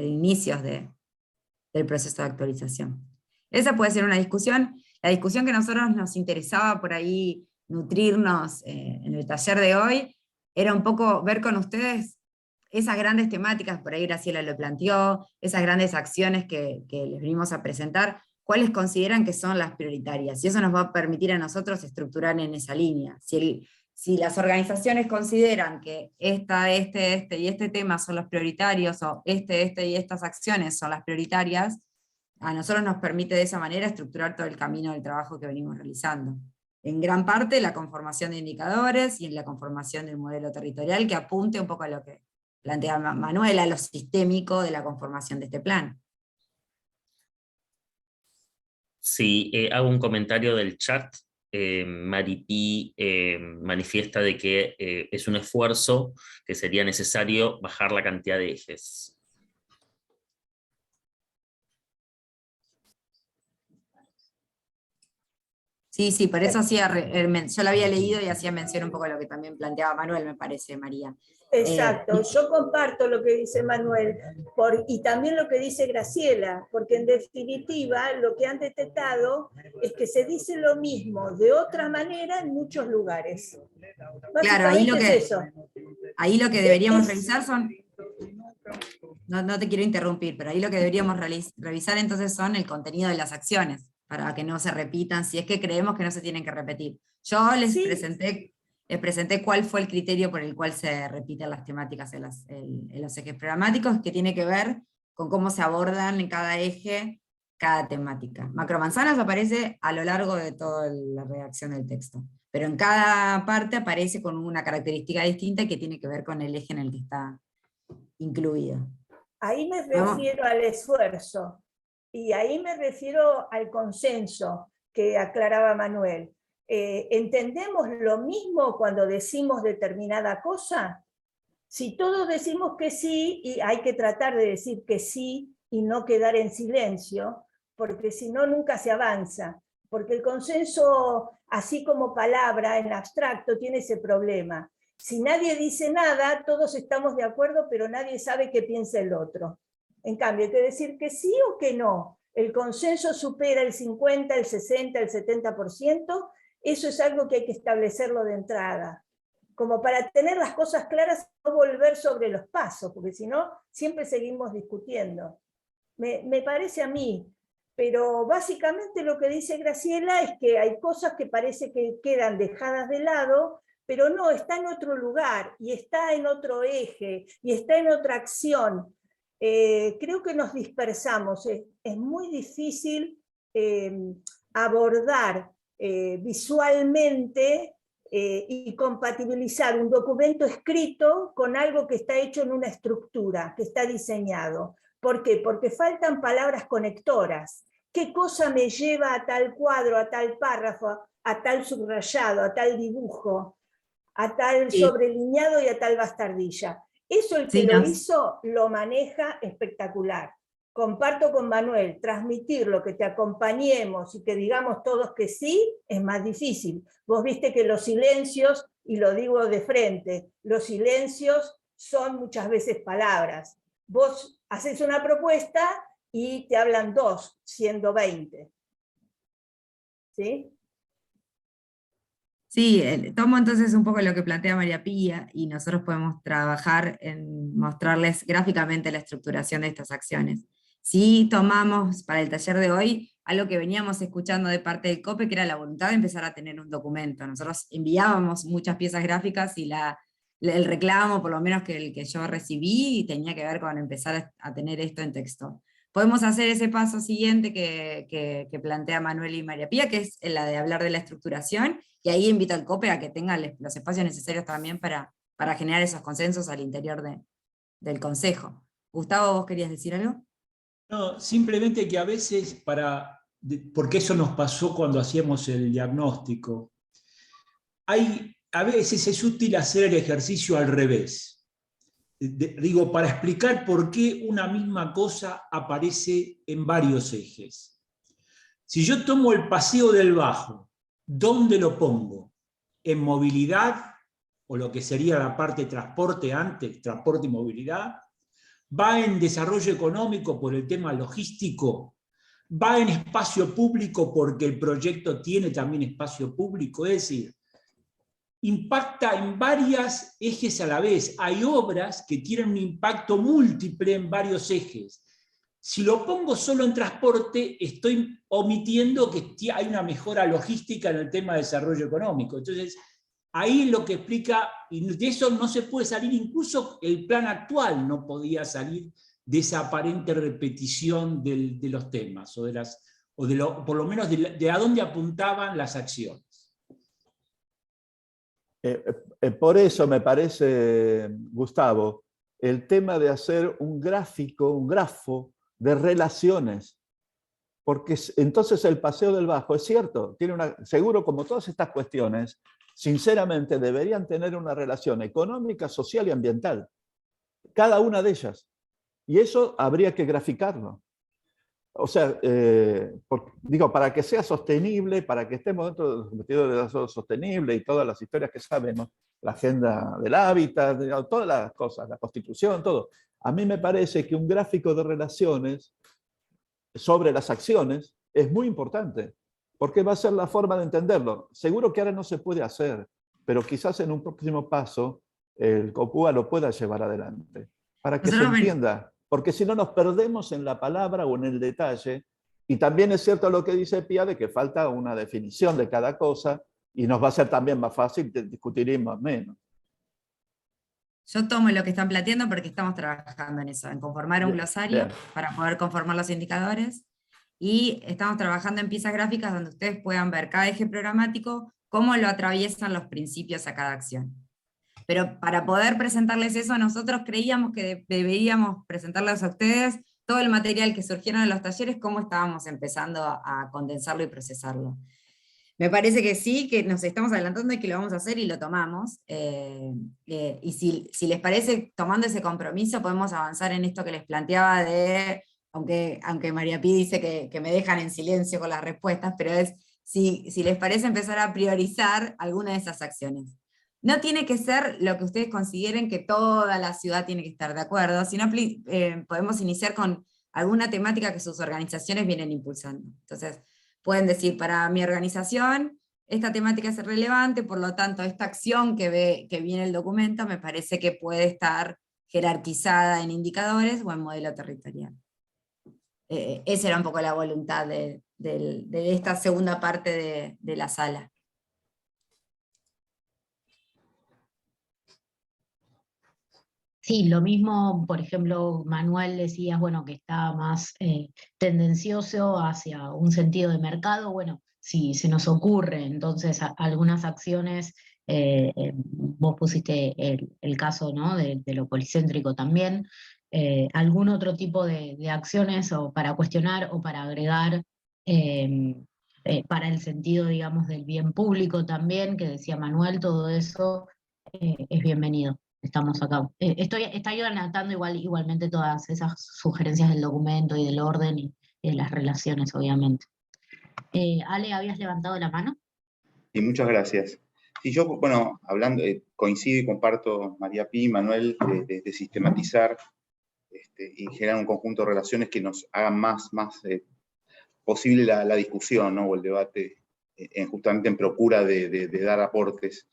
inicios del proceso de actualización. Esa puede ser una discusión. La discusión que a nosotros nos interesaba por ahí nutrirnos en el taller de hoy, era un poco ver con ustedes esas grandes temáticas, por ahí Graciela lo planteó, esas grandes acciones que les venimos a presentar, cuáles consideran que son las prioritarias, y eso nos va a permitir a nosotros estructurar en esa línea. Si las organizaciones consideran que este y este tema son los prioritarios, o este y estas acciones son las prioritarias, a nosotros nos permite de esa manera estructurar todo el camino del trabajo que venimos realizando. En gran parte la conformación de indicadores y en la conformación del modelo territorial que apunte un poco a lo que plantea Manuel, a lo sistémico de la conformación de este plan. Sí, hago un comentario del chat. Maripí manifiesta de que es un esfuerzo que sería necesario bajar la cantidad de ejes. Sí, por eso yo lo había leído y hacía mención un poco a lo que también planteaba Manuel, me parece, María. Exacto, yo comparto lo que dice Manuel y también lo que dice Graciela, porque en definitiva lo que han detectado es que se dice lo mismo de otra manera en muchos lugares. Claro, ahí lo que deberíamos revisar son... No te quiero interrumpir, pero ahí lo que deberíamos revisar entonces son el contenido de las acciones, para que no se repitan, si es que creemos que no se tienen que repetir. Yo les presenté cuál fue el criterio por el cual se repiten las temáticas en los ejes programáticos, que tiene que ver con cómo se abordan en cada eje, cada temática. Macromanzanas aparece a lo largo de toda la redacción del texto, pero en cada parte aparece con una característica distinta que tiene que ver con el eje en el que está incluido. Ahí me refiero al esfuerzo, y ahí me refiero al consenso que aclaraba Manuel. ¿Entendemos lo mismo cuando decimos determinada cosa? Si todos decimos que sí, y hay que tratar de decir que sí y no quedar en silencio, porque si no nunca se avanza, porque el consenso, así como palabra en abstracto, tiene ese problema. Si nadie dice nada, todos estamos de acuerdo, pero nadie sabe qué piensa el otro. En cambio, hay que decir que sí o que no. El consenso supera el 50, el 60, el 70%, eso es algo que hay que establecerlo de entrada, como para tener las cosas claras, no volver sobre los pasos, porque si no, siempre seguimos discutiendo. Me parece a mí, pero básicamente lo que dice Graciela es que hay cosas que parece que quedan dejadas de lado, pero no, está en otro lugar, y está en otro eje, y está en otra acción. Creo que nos dispersamos, es muy difícil abordar visualmente y compatibilizar un documento escrito con algo que está hecho en una estructura, que está diseñado. ¿Por qué? Porque faltan palabras conectoras. ¿Qué cosa me lleva a tal cuadro, a tal párrafo, a tal subrayado, a tal dibujo, a tal sobrelineado y a tal bastardilla? Eso el que lo hizo lo maneja espectacular. Comparto con Manuel, transmitirlo, que te acompañemos y que digamos todos que sí, es más difícil. Vos viste que los silencios, y lo digo de frente, los silencios son muchas veces palabras. Vos haces una propuesta y te hablan 2, siendo 20. ¿Sí? Sí, tomo entonces un poco lo que plantea María Pía, y nosotros podemos trabajar en mostrarles gráficamente la estructuración de estas acciones. Sí tomamos para el taller de hoy algo que veníamos escuchando de parte del COPE, que era la voluntad de empezar a tener un documento. Nosotros enviábamos muchas piezas gráficas y el reclamo, por lo menos que el que yo recibí, tenía que ver con empezar a tener esto en texto. podemos hacer ese paso siguiente que plantea Manuel y María Pía, que es la de hablar de la estructuración, y ahí invito al COPE a que tenga los espacios necesarios también para generar esos consensos al interior del Consejo. Gustavo, ¿vos querías decir algo? No, simplemente que a veces, porque eso nos pasó cuando hacíamos el diagnóstico, a veces es útil hacer el ejercicio al revés. Digo, para explicar por qué una misma cosa aparece en varios ejes. Si yo tomo el Paseo del Bajo, ¿dónde lo pongo? ¿En movilidad? O lo que sería la parte transporte antes, transporte y movilidad. ¿Va en desarrollo económico por el tema logístico? ¿Va en espacio público porque el proyecto tiene también espacio público? Es decir, impacta en varios ejes a la vez. Hay obras que tienen un impacto múltiple en varios ejes. Si lo pongo solo en transporte, estoy omitiendo que hay una mejora logística en el tema de desarrollo económico. Entonces, ahí lo que explica, y de eso no se puede salir, incluso el plan actual no podía salir de esa aparente repetición de los temas, por lo menos de a dónde apuntaban las acciones. Por eso me parece, Gustavo, el tema de hacer un gráfico, un grafo de relaciones, porque entonces el Paseo del Bajo, es cierto, seguro como todas estas cuestiones, sinceramente deberían tener una relación económica, social y ambiental, cada una de ellas, y eso habría que graficarlo. O sea, digo, para que sea sostenible, para que estemos dentro de los objetivos de desarrollo sostenible y todas las historias que sabemos, la agenda del hábitat, todas las cosas, la constitución, todo. A mí me parece que un gráfico de relaciones sobre las acciones es muy importante, porque va a ser la forma de entenderlo. Seguro que ahora no se puede hacer, pero quizás en un próximo paso el COPUA lo pueda llevar adelante, para que se entienda. Porque si no nos perdemos en la palabra o en el detalle, y también es cierto lo que dice Pía de que falta una definición de cada cosa, y nos va a ser también más fácil, discutiremos menos. Yo tomo lo que están planteando porque estamos trabajando en eso, en conformar un glosario para poder conformar los indicadores, y estamos trabajando en piezas gráficas donde ustedes puedan ver cada eje programático, cómo lo atraviesan los principios a cada acción. Pero para poder presentarles eso, nosotros creíamos que deberíamos presentarles a ustedes todo el material que surgieron en los talleres, cómo estábamos empezando a condensarlo y procesarlo. Me parece que sí, que nos estamos adelantando y que lo vamos a hacer y lo tomamos. Y si les parece, tomando ese compromiso, podemos avanzar en esto que les planteaba de, aunque María Pi dice que me dejan en silencio con las respuestas, pero es si les parece empezar a priorizar alguna de esas acciones. No tiene que ser lo que ustedes consideren que toda la ciudad tiene que estar de acuerdo, sino podemos iniciar con alguna temática que sus organizaciones vienen impulsando. Entonces, pueden decir, para mi organización, esta temática es relevante, por lo tanto, esta acción que viene el documento me parece que puede estar jerarquizada en indicadores o en modelo territorial. Esa era un poco la voluntad de esta segunda parte de la sala. Sí, lo mismo, por ejemplo, Manuel decías, bueno, que está más tendencioso hacia un sentido de mercado. Bueno, si se nos ocurre entonces algunas acciones, vos pusiste el caso, ¿no?, de lo policéntrico también, algún otro tipo de acciones o para cuestionar o para agregar para el sentido, digamos, del bien público también, que decía Manuel, todo eso es bienvenido. Estamos acá. Estoy anotando igualmente todas esas sugerencias del documento y del orden y de las relaciones, obviamente. Ale, ¿habías levantado la mano? Sí, muchas gracias. Sí, yo, bueno, hablando, coincido y comparto, María Pi, Manuel, de sistematizar y generar un conjunto de relaciones que nos hagan más posible la discusión, ¿no?, o el debate, justamente en procura de dar aportes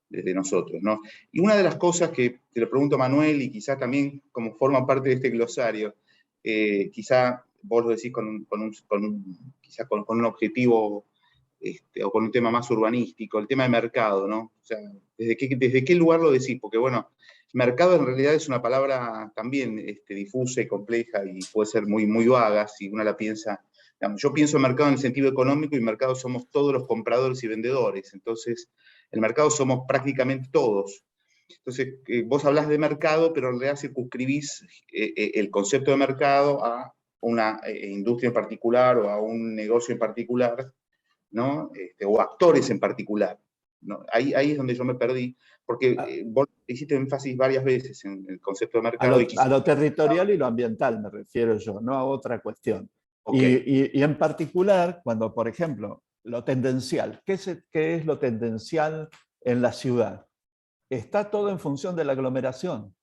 desde nosotros, ¿no? Y una de las cosas que te lo pregunto a Manuel, y quizá también como forma parte de este glosario, quizá vos lo decís con un objetivo o con un tema más urbanístico, el tema de mercado, ¿no? O sea, ¿desde qué lugar lo decís? Porque, bueno, Mercado en realidad es una palabra también difusa y compleja y puede ser muy, muy vaga si uno la piensa. Digamos, yo pienso en mercado en el sentido económico y mercado somos todos los compradores y vendedores. Entonces, el mercado somos prácticamente todos. Entonces, vos hablás de mercado, pero en realidad circunscribís el concepto de mercado a una industria en particular o a un negocio en particular, ¿no? O actores en particular, ¿no? Ahí es donde yo me perdí, porque vos hiciste énfasis varias veces en el concepto de mercado. A lo territorial y lo ambiental me refiero yo, no a otra cuestión. Okay. Y en particular, cuando, por ejemplo, lo tendencial, ¿qué es lo tendencial en la ciudad? Está todo en función de la aglomeración.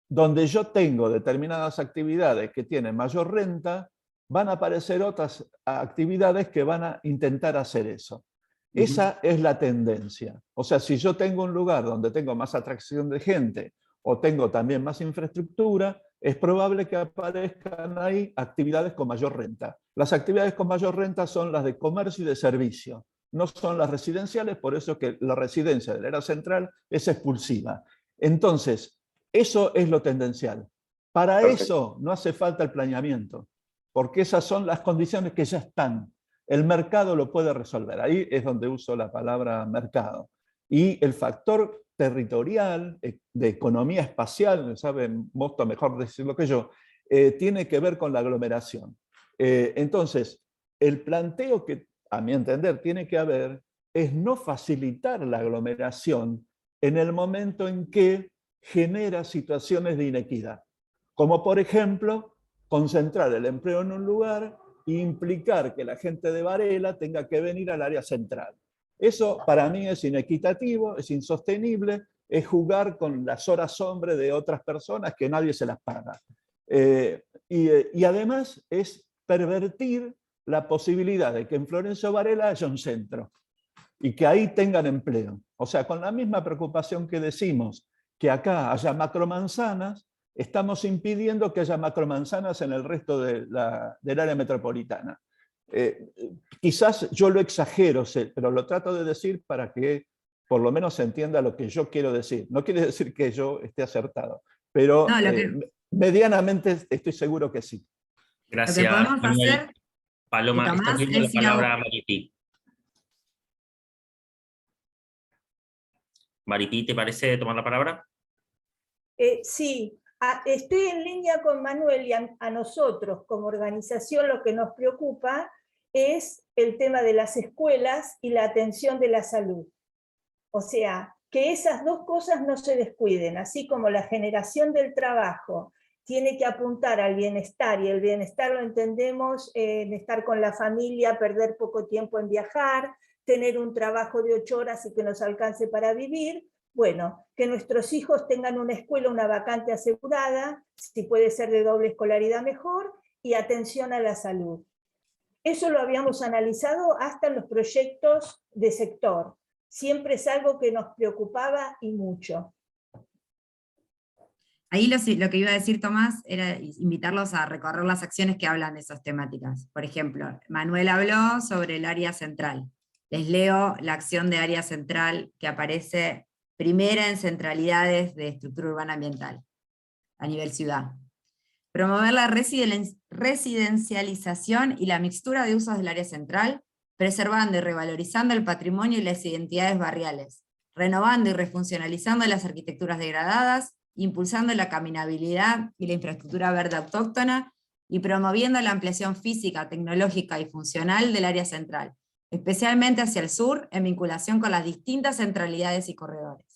Donde yo tengo determinadas actividades que tienen mayor renta, van a aparecer otras actividades que van a intentar hacer eso. Esa es la tendencia. O sea, si yo tengo un lugar donde tengo más atracción de gente o tengo también más infraestructura, es probable que aparezcan ahí actividades con mayor renta. Las actividades con mayor renta son las de comercio y de servicio. No son las residenciales, por eso que la residencia del área central es expulsiva. Entonces, eso es lo tendencial. Para eso no hace falta el planeamiento, porque esas son las condiciones que ya están. El mercado lo puede resolver. Ahí es donde uso la palabra mercado. Y el factor territorial, de economía espacial, saben Mosto mejor decirlo que yo, tiene que ver con la aglomeración. Entonces, el planteo que, a mi entender, tiene que haber es no facilitar la aglomeración en el momento en que genera situaciones de inequidad. Como por ejemplo, concentrar el empleo en un lugar e implicar que la gente de Varela tenga que venir al área central. Eso para mí es inequitativo, es insostenible, es jugar con las horas hombre de otras personas que nadie se las paga. Y además es pervertir la posibilidad de que en Florencio Varela haya un centro y que ahí tengan empleo. O sea, con la misma preocupación que decimos que acá haya macromanzanas, estamos impidiendo que haya macromanzanas en el resto del área metropolitana. Quizás yo lo exagero, pero lo trato de decir para que por lo menos se entienda lo que yo quiero decir. No quiere decir que yo esté acertado, pero medianamente estoy seguro que sí. Gracias, lo que podemos Manuel. hacer, Paloma, estás viendo la palabra a Maripí. Maripí, ¿te parece tomar la palabra? Sí, estoy en línea con Manuel y a nosotros como organización lo que nos preocupa es el tema de las escuelas y la atención de la salud. O sea, que esas dos cosas no se descuiden, así como la generación del trabajo tiene que apuntar al bienestar, y el bienestar lo entendemos en estar con la familia, perder poco tiempo en viajar, tener un trabajo de 8 horas y que nos alcance para vivir. Bueno, que nuestros hijos tengan una escuela, una vacante asegurada, si puede ser de doble escolaridad mejor, y atención a la salud. Eso lo habíamos analizado hasta en los proyectos de sector. Siempre es algo que nos preocupaba y mucho. Ahí lo que iba a decir Tomás era invitarlos a recorrer las acciones que hablan de esas temáticas. Por ejemplo, Manuel habló sobre el área central. Les leo la acción de área central que aparece primera en centralidades de estructura urbana ambiental a nivel ciudad. Promover la residencialización y la mixtura de usos del área central, preservando y revalorizando el patrimonio y las identidades barriales, renovando y refuncionalizando las arquitecturas degradadas, impulsando la caminabilidad y la infraestructura verde autóctona, y promoviendo la ampliación física, tecnológica y funcional del área central, especialmente hacia el sur, en vinculación con las distintas centralidades y corredores.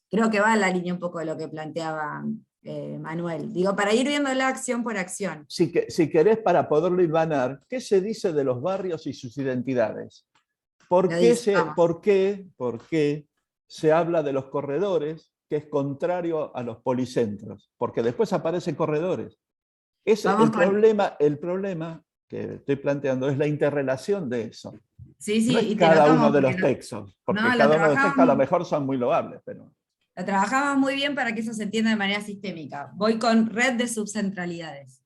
Creo que va en la línea un poco de lo que planteaba Manuel. Digo, para ir viendo la acción por acción. Si querés, para poderlo hilvanar, ¿qué se dice de los barrios y sus identidades? ¿Por qué se habla de los corredores, que es contrario a los policentros? Porque después aparecen corredores. El problema que estoy planteando es la interrelación de eso. Sí, no es cada uno de los textos, porque cada uno de los textos a lo mejor son muy loables. Pero... Lo trabajamos muy bien para que eso se entienda de manera sistémica. Voy con red de subcentralidades.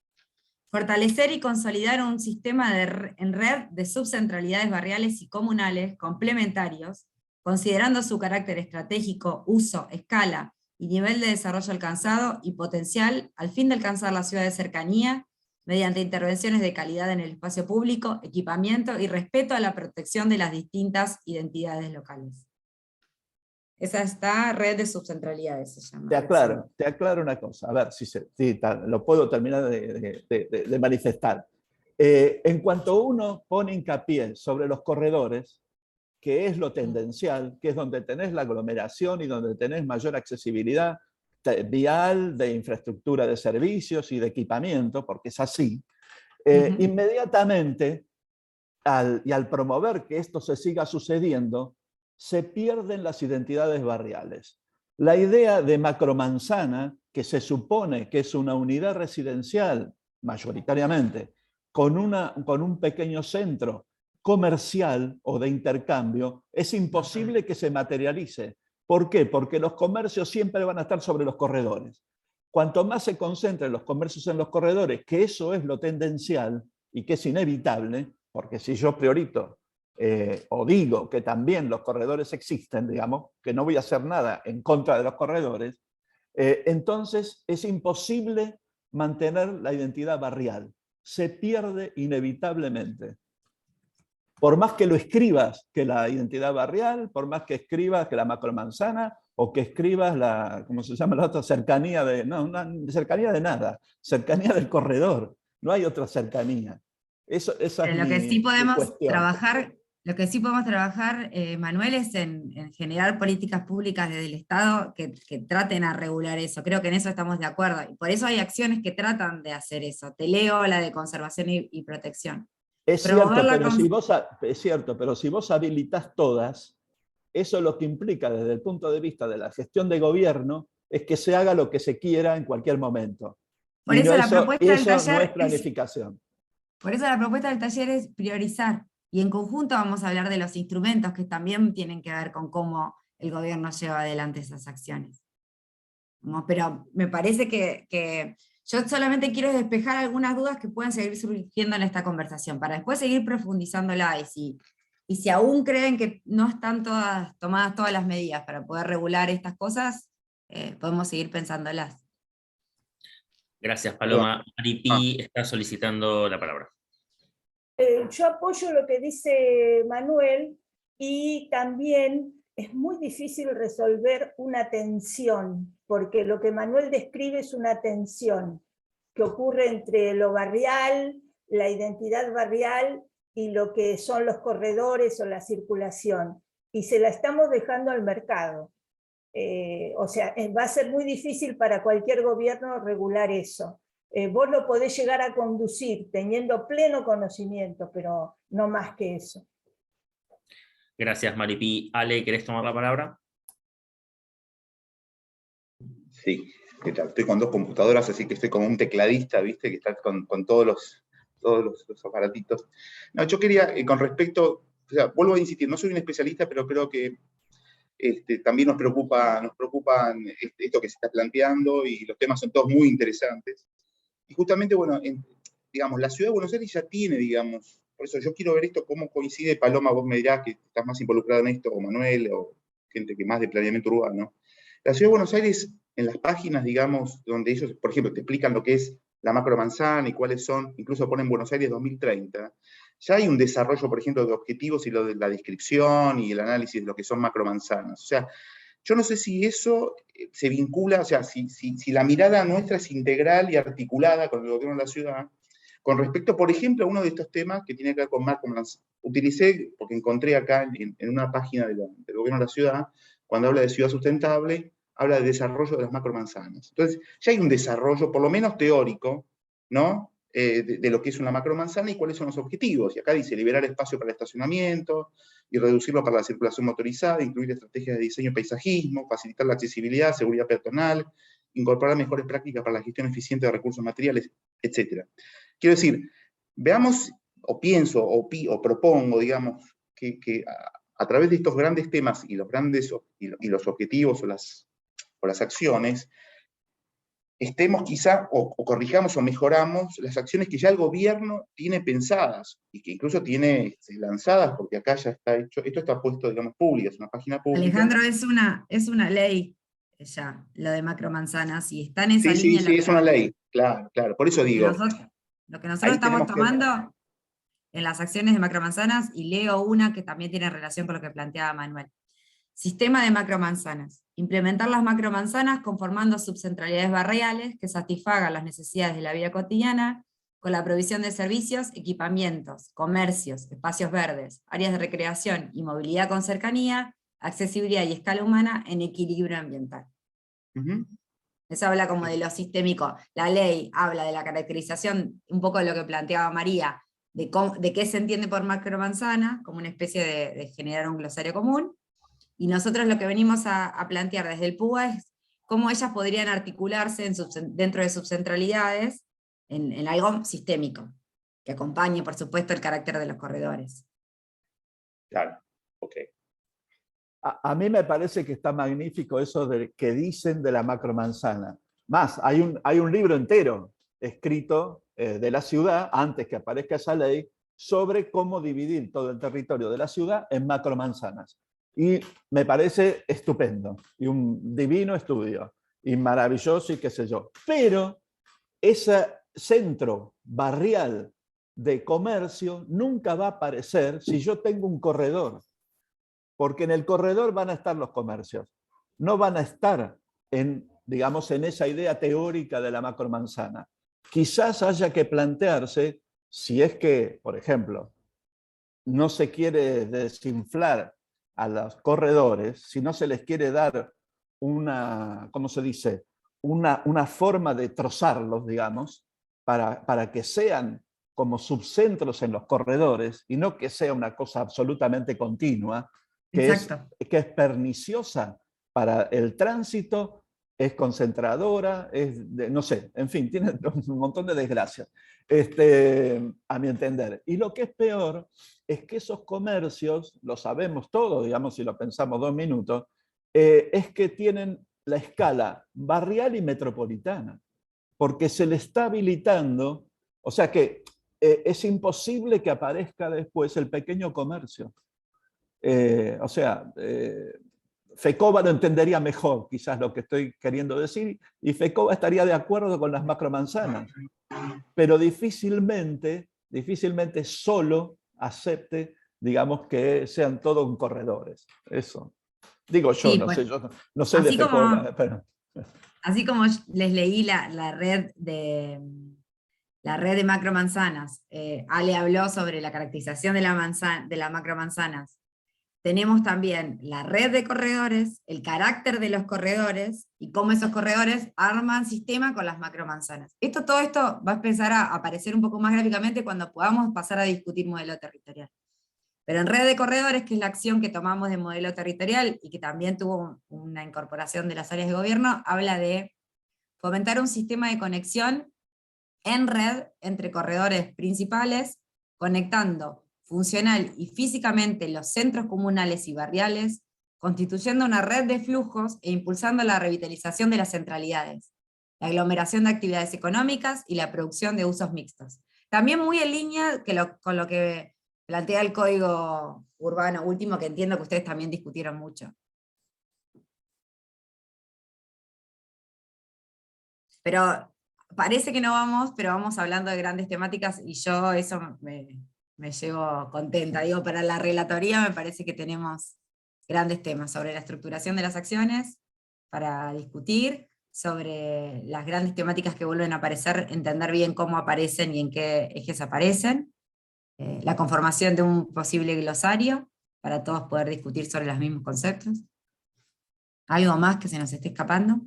Fortalecer y consolidar un sistema en red de subcentralidades barriales y comunales complementarios, considerando su carácter estratégico, uso, escala y nivel de desarrollo alcanzado y potencial al fin de alcanzar la ciudad de cercanía mediante intervenciones de calidad en el espacio público, equipamiento y respeto a la protección de las distintas identidades locales. Esa está red de subcentralidades, se llama. Te aclaro una cosa, a ver si lo puedo terminar de manifestar. En cuanto uno pone hincapié sobre los corredores, que es lo tendencial, que es donde tenés la aglomeración y donde tenés mayor accesibilidad vial, de infraestructura de servicios y de equipamiento, porque es así, inmediatamente, al promover que esto se siga sucediendo, se pierden las identidades barriales. La idea de macromanzana, que se supone que es una unidad residencial, mayoritariamente, con un pequeño centro comercial o de intercambio, es imposible que se materialice. ¿Por qué? Porque los comercios siempre van a estar sobre los corredores. Cuanto más se concentren los comercios en los corredores, que eso es lo tendencial y que es inevitable, porque si yo priorito o digo que también los corredores existen, digamos, que no voy a hacer nada en contra de los corredores, entonces es imposible mantener la identidad barrial. Se pierde inevitablemente. Por más que lo escribas, que la identidad barrial, por más que escribas que la macromanzana, o que escribas la, ¿cómo se llama la otra? Cercanía de, no, cercanía de nada, cercanía del corredor. No hay otra cercanía. Esa es lo que sí podemos cuestión. trabajar, Manuel, es en generar políticas públicas desde el Estado que traten a regular eso. Creo que en eso estamos de acuerdo. Y por eso hay acciones que tratan de hacer eso. Te leo la de conservación y protección. Es cierto, pero si vos habilitas todas, eso lo que implica desde el punto de vista de la gestión de gobierno es que se haga lo que se quiera en cualquier momento. Por eso la propuesta del taller no es planificación. Por eso la propuesta del taller es priorizar. Y en conjunto vamos a hablar de los instrumentos que también tienen que ver con cómo el gobierno lleva adelante esas acciones. Pero me parece que yo solamente quiero despejar algunas dudas que pueden seguir surgiendo en esta conversación, para después seguir profundizándola, y si aún creen que no están tomadas todas las medidas para poder regular estas cosas, podemos seguir pensándolas. Gracias, Paloma. Maripi está solicitando la palabra. Yo apoyo lo que dice Manuel, y también es muy difícil resolver una tensión, porque lo que Manuel describe es una tensión que ocurre entre lo barrial, la identidad barrial, y lo que son los corredores o la circulación, y se la estamos dejando al mercado. O sea, va a ser muy difícil para cualquier gobierno regular eso. Vos lo podés llegar a conducir teniendo pleno conocimiento, pero no más que eso. Gracias, Maripi. Ale, ¿querés tomar la palabra? Sí, ¿qué tal? Estoy con dos computadoras, así que estoy como un tecladista, ¿viste? Que está con todos los aparatitos. No, yo quería, con respecto, o sea, vuelvo a insistir, no soy un especialista, pero creo que también nos preocupan esto que se está planteando, y los temas son todos muy interesantes. Y justamente, bueno, digamos, la Ciudad de Buenos Aires ya tiene, digamos, por eso yo quiero ver esto, cómo coincide. Paloma, vos me dirás que estás más involucrada en esto, o Manuel, o gente que más de planeamiento urbano. La Ciudad de Buenos Aires, en las páginas, digamos, donde ellos, por ejemplo, te explican lo que es la macromanzana y cuáles son, incluso ponen Buenos Aires 2030, ya hay un desarrollo, por ejemplo, de objetivos y lo de la descripción y el análisis de lo que son macromanzanas. O sea, yo no sé si eso se vincula, o sea, si la mirada nuestra es integral y articulada con el gobierno de la ciudad, con respecto, por ejemplo, a uno de estos temas que tiene que ver con macromanzanas. Utilicé, porque encontré acá en una página del gobierno de la ciudad, cuando habla de ciudad sustentable, habla de desarrollo de las macromanzanas. Entonces, ya hay un desarrollo, por lo menos teórico, ¿no? De lo que es una macromanzana y cuáles son los objetivos. Y acá dice liberar espacio para el estacionamiento y reducirlo para la circulación motorizada, incluir estrategias de diseño y paisajismo, facilitar la accesibilidad, seguridad peatonal, incorporar mejores prácticas para la gestión eficiente de recursos materiales, etc. Quiero decir, veamos, o pienso, o propongo, digamos, que a través de estos grandes temas y los objetivos o las acciones, estemos quizá, o corrijamos o mejoramos las acciones que ya el gobierno tiene pensadas, y que incluso tiene lanzadas, porque acá ya está hecho, esto está puesto, digamos, público, es una página pública. Alejandro, es una ley ya lo de macromanzanas, y está en esa Sí, línea. sí, es una ley, claro, claro. Por eso digo. Lo que nosotros estamos tomando en las acciones de macromanzanas, y leo una que también tiene relación con lo que planteaba Manuel. Sistema de macromanzanas. Implementar las macromanzanas conformando subcentralidades barriales que satisfagan las necesidades de la vida cotidiana, con la provisión de servicios, equipamientos, comercios, espacios verdes, áreas de recreación y movilidad con cercanía, accesibilidad y escala humana en equilibrio ambiental. Eso habla como de lo sistémico. La ley habla de la caracterización, un poco de lo que planteaba María, de qué se entiende por macromanzana, como una especie de generar un glosario común, y nosotros lo que venimos a plantear desde el PUA es cómo ellas podrían articularse dentro de subcentralidades en algo sistémico, que acompañe, por supuesto, el carácter de los corredores. Claro, ok. A mí me parece que está magnífico eso que dicen de la macromanzana. Más, hay un libro entero escrito de la ciudad, antes que aparezca esa ley, sobre cómo dividir todo el territorio de la ciudad en macromanzanas. Y me parece estupendo, y un divino estudio, y maravilloso, y qué sé yo. Pero ese centro barrial de comercio nunca va a aparecer si yo tengo un corredor. Porque en el corredor van a estar los comercios, no van a estar digamos, en esa idea teórica de la macromanzana. Quizás haya que plantearse, si es que, por ejemplo, no se quiere desinflar a los corredores, si no se les quiere dar una, ¿cómo se dice?, una forma de trozarlos, digamos, para que sean como subcentros en los corredores, y no que sea una cosa absolutamente continua, que es perniciosa para el tránsito, es concentradora, no sé, en fin, tiene un montón de desgracias, a mi entender. Y lo que es peor es que esos comercios, lo sabemos todos, digamos, si lo pensamos 2 minutos, es que tienen la escala barrial y metropolitana, porque se le está habilitando, o sea que es imposible que aparezca después el pequeño comercio. O sea, FECOBA lo entendería mejor, quizás lo que estoy queriendo decir, y FECOBA estaría de acuerdo con las macromanzanas, pero difícilmente solo acepte, digamos, que sean todos corredores. Eso. Digo yo, Sí, no pues, sé, yo no sé de FECOBA, pero... Así como les leí la red de macromanzanas, Ale habló sobre la caracterización de las macromanzanas. Tenemos también la red de corredores, el carácter de los corredores, y cómo esos corredores arman sistema con las macromanzanas. Todo esto va a empezar a aparecer un poco más gráficamente cuando podamos pasar a discutir modelo territorial. Pero en red de corredores, que es la acción que tomamos de modelo territorial, y que también tuvo una incorporación de las áreas de gobierno, habla de fomentar un sistema de conexión en red entre corredores principales, conectando funcional y físicamente los centros comunales y barriales, constituyendo una red de flujos e impulsando la revitalización de las centralidades, la aglomeración de actividades económicas y la producción de usos mixtos. También muy en línea con lo que plantea el Código Urbano último, que entiendo que ustedes también discutieron mucho. Pero parece que no vamos, pero vamos hablando de grandes temáticas, y yo eso me llevo contenta. Digo, para la relatoría me parece que tenemos grandes temas sobre la estructuración de las acciones para discutir, sobre las grandes temáticas que vuelven a aparecer, entender bien cómo aparecen y en qué ejes aparecen, la conformación de un posible glosario para todos poder discutir sobre los mismos conceptos. ¿Algo más que se nos esté escapando?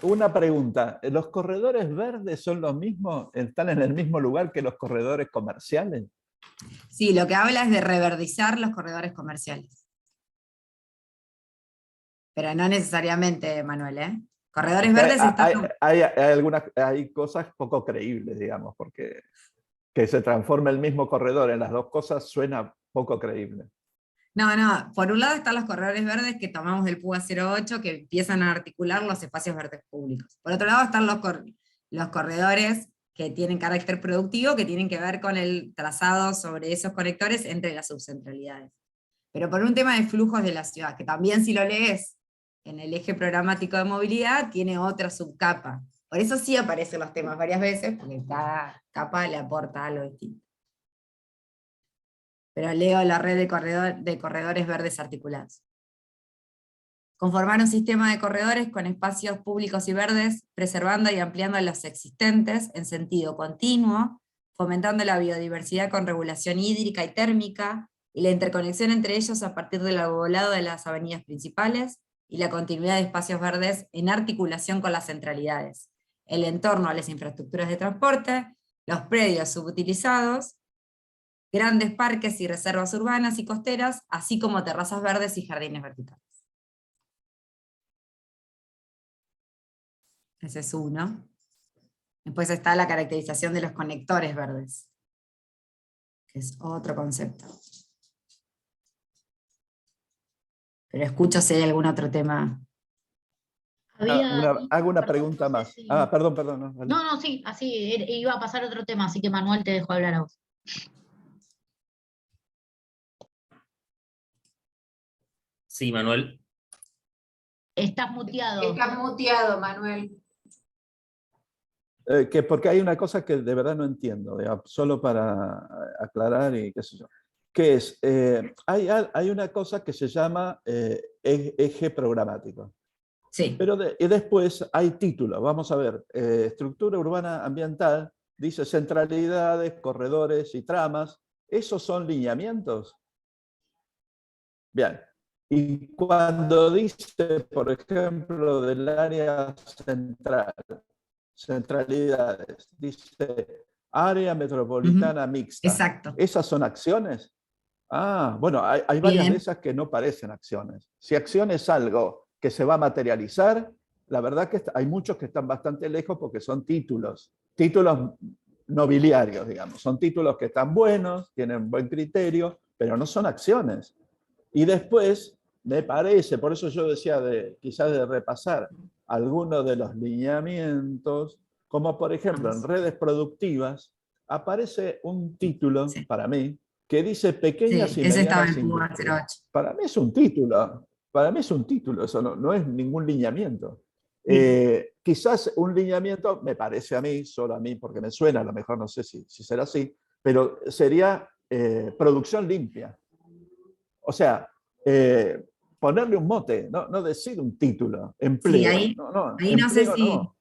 Una pregunta, ¿los corredores verdes son los mismos, están en el mismo lugar que los corredores comerciales? Sí, lo que habla es de reverdizar los corredores comerciales. Pero no necesariamente, Manuel, ¿eh? Corredores verdes están... Hay cosas poco creíbles, digamos, porque que se transforme el mismo corredor en las dos cosas suena poco creíble. No, por un lado están los corredores verdes que tomamos del PUA 08, que empiezan a articular los espacios verdes públicos. Por otro lado están los corredores que tienen carácter productivo, que tienen que ver con el trazado sobre esos conectores entre las subcentralidades. Pero por un tema de flujos de la ciudad, que también si lo lees en el eje programático de movilidad tiene otra subcapa. Por eso sí aparecen los temas varias veces, porque cada capa le aporta algo distinto. Pero leo la red de corredores verdes articulados. Conformar un sistema de corredores con espacios públicos y verdes, preservando y ampliando los existentes en sentido continuo, fomentando la biodiversidad con regulación hídrica y térmica, y la interconexión entre ellos a partir del arbolado de las avenidas principales, y la continuidad de espacios verdes en articulación con las centralidades, el entorno a las infraestructuras de transporte, los predios subutilizados, grandes parques y reservas urbanas y costeras, así como terrazas verdes y jardines verticales. Ese es uno. Después está la caracterización de los conectores verdes, que es otro concepto. Pero escucho si hay algún otro tema. Hago una pregunta más. Perdón. No, vale. No, sí, así iba a pasar otro tema, así que Manuel te dejo hablar a vos. Sí, Manuel. Estás muteado. Estás muteado, Manuel. Porque hay una cosa que de verdad no entiendo, solo para aclarar y qué sé yo. Que es, hay una cosa que se llama eje programático. Sí. Pero y después hay títulos. Vamos a ver, estructura urbana ambiental, dice centralidades, corredores y tramas. ¿Esos son lineamientos? Bien. Y cuando dice, por ejemplo, del área central, centralidades, dice área metropolitana mixta. Exacto. ¿Esas son acciones? Bueno, hay varias de esas que no parecen acciones. Si acción es algo que se va a materializar, la verdad que hay muchos que están bastante lejos porque son títulos nobiliarios, digamos. Son títulos que están buenos, tienen buen criterio, pero no son acciones. Y después, me parece, por eso yo decía quizás de repasar algunos de los lineamientos, como por ejemplo en redes productivas, aparece un título, para mí, que dice pequeñas y medianas industrias. Para mí es un título, eso no es ningún lineamiento. Quizás un lineamiento, me parece a mí, solo a mí, porque me suena, a lo mejor no sé si será así, pero sería producción limpia. O sea, ponerle un mote, no decir un título, empleo. Sí, ahí no sé si... No.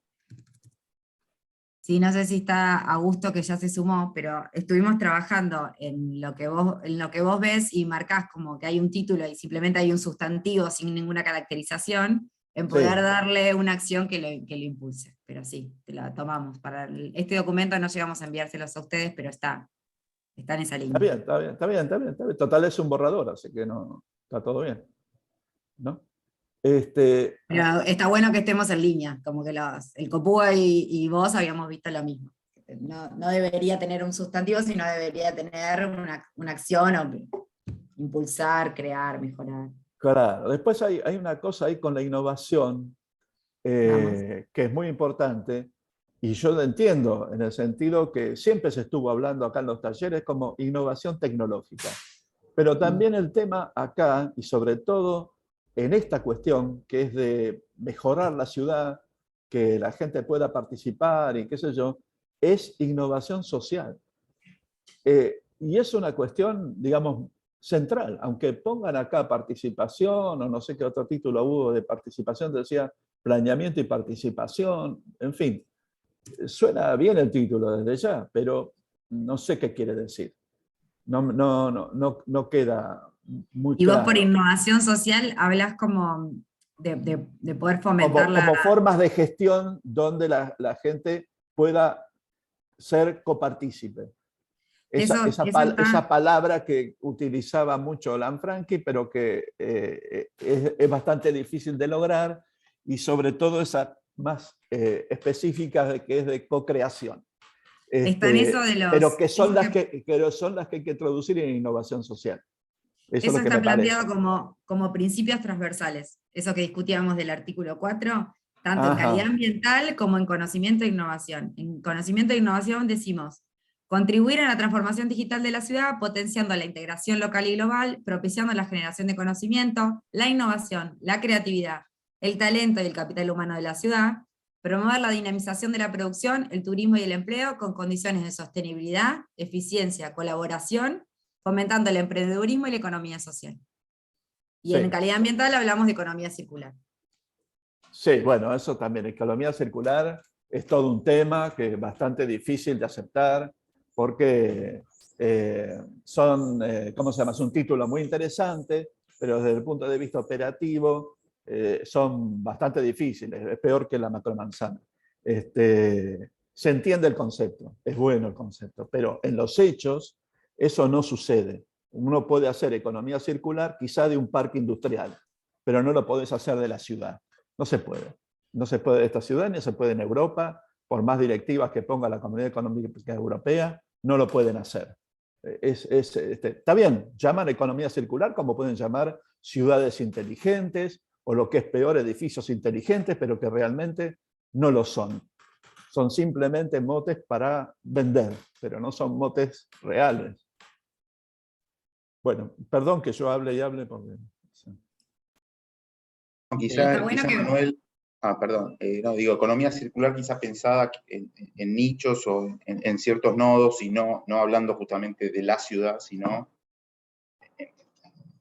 Sí, no sé si está Augusto, que ya se sumó, pero estuvimos trabajando en lo que vos ves y marcás como que hay un título y simplemente hay un sustantivo sin ninguna caracterización, en poder darle una acción que lo impulse. Pero sí, te la tomamos. Para este documento no llegamos a enviárselos a ustedes, pero está en esa línea. Está bien. Total es un borrador, así que no, está todo bien. ¿No? Pero está bueno que estemos en línea, como que el Copúa y vos habíamos visto lo mismo. No debería tener un sustantivo, sino debería tener una acción o impulsar, crear, mejorar. Claro, después hay una cosa ahí con la innovación que es muy importante, y yo lo entiendo en el sentido que siempre se estuvo hablando acá en los talleres como innovación tecnológica. Pero también el tema acá, y sobre todo en esta cuestión, que es de mejorar la ciudad, que la gente pueda participar y qué sé yo, es innovación social. Y es una cuestión, digamos, central. Aunque pongan acá participación, o no sé qué otro título hubo de participación, decía planeamiento y participación, en fin. Suena bien el título desde ya, pero no sé qué quiere decir. No queda muy claro. Y vos por innovación social hablas como de poder fomentar como formas de gestión donde la gente pueda ser copartícipe. Esa palabra que utilizaba mucho Lanfranchi, pero que es bastante difícil de lograr, y sobre todo esa más específica de que es de co-creación. Están eso de los... Pero que son las que hay que introducir en innovación social. Eso está planteado como principios transversales. Eso que discutíamos del artículo 4, tanto en calidad ambiental como en conocimiento e innovación. En conocimiento e innovación decimos, contribuir a la transformación digital de la ciudad, potenciando la integración local y global, propiciando la generación de conocimiento, la innovación, la creatividad, el talento y el capital humano de la ciudad, promover la dinamización de la producción, el turismo y el empleo con condiciones de sostenibilidad, eficiencia, colaboración, fomentando el emprendedurismo y la economía social. Y Sí. en calidad ambiental hablamos de economía circular. Sí, bueno, eso también, economía circular es todo un tema que es bastante difícil de aceptar porque ¿cómo se llama? Es un título muy interesante, pero desde el punto de vista operativo son bastante difíciles, es peor que la macromanzana. Se entiende el concepto, es bueno el concepto, pero en los hechos eso no sucede. Uno puede hacer economía circular quizá de un parque industrial, pero no lo podés hacer de la ciudad. No se puede. No se puede de esta ciudad, ni se puede en Europa, por más directivas que ponga la Comunidad Económica Europea, no lo pueden hacer. Está bien, llaman economía circular como pueden llamar ciudades inteligentes, o lo que es peor, edificios inteligentes, pero que realmente no lo son. Son simplemente motes para vender, pero no son motes reales. Bueno, perdón que yo hable y hable porque... Quizá bueno que... Manuel, perdón, no, digo, economía circular quizá pensada en nichos o en ciertos nodos, y no hablando justamente de la ciudad, sino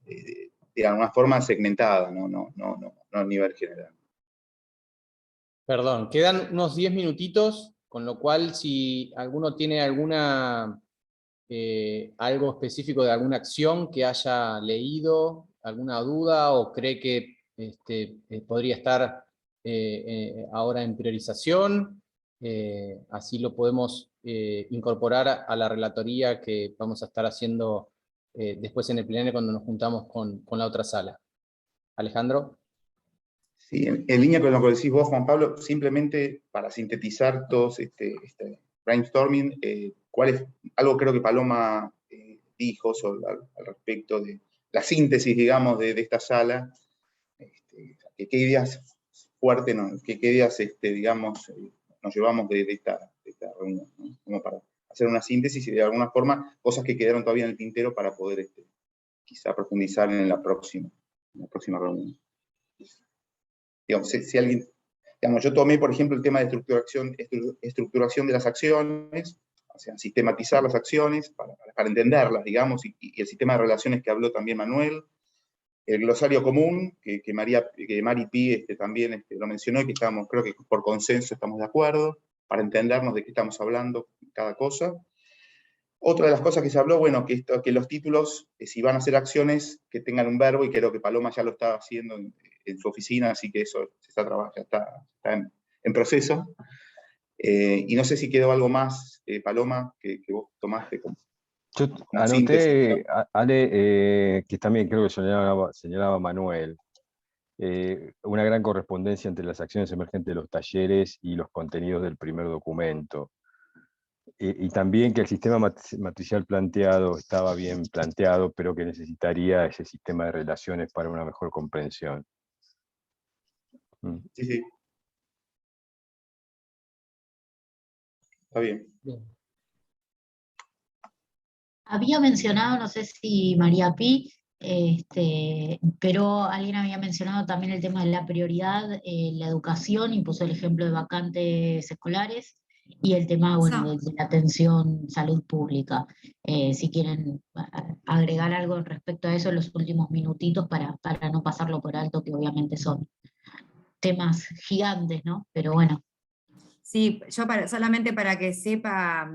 de alguna forma segmentada, no a nivel general. Perdón, quedan unos 10 minutitos, con lo cual si alguno tiene algo específico de alguna acción que haya leído, alguna duda o cree que podría estar ahora en priorización, así lo podemos incorporar a la relatoría que vamos a estar haciendo después en el plenario cuando nos juntamos con la otra sala. Alejandro. Sí, en línea con lo que decís vos, Juan Pablo, simplemente para sintetizar todos este brainstorming, algo creo que Paloma dijo al respecto de la síntesis, digamos, de esta sala, que qué ideas fuertes, qué ideas, digamos, nos llevamos de esta reunión, ¿no? Como para hacer una síntesis y de alguna forma cosas que quedaron todavía en el tintero para poder quizá profundizar en la próxima reunión. Digamos, si alguien, digamos, yo tomé, por ejemplo, el tema de estructuración de las acciones, o sea, sistematizar las acciones para entenderlas, digamos, y el sistema de relaciones que habló también Manuel, el glosario común, que Mari Pi también lo mencionó, y que creo que por consenso estamos de acuerdo, para entendernos de qué estamos hablando cada cosa. Otra de las cosas que se habló, bueno, que los títulos, si van a hacer acciones, que tengan un verbo, y creo que Paloma ya lo está haciendo en su oficina, así que eso ya está en proceso. Y no sé si quedó algo más, Paloma, que vos tomaste como yo anoté, Ale, que también creo que señalaba Manuel, una gran correspondencia entre las acciones emergentes de los talleres y los contenidos del primer documento. Y también que el sistema matricial planteado estaba bien planteado, pero que necesitaría ese sistema de relaciones para una mejor comprensión. Sí, sí. Está bien. Había mencionado, no sé si María Pi, pero alguien había mencionado también el tema de la prioridad, la educación, y puso el ejemplo de vacantes escolares, y el tema, bueno, de la atención salud pública. Si quieren agregar algo respecto a eso en los últimos minutitos para no pasarlo por alto, que obviamente son temas gigantes, ¿no? Pero bueno. Sí, yo solamente para que sepa,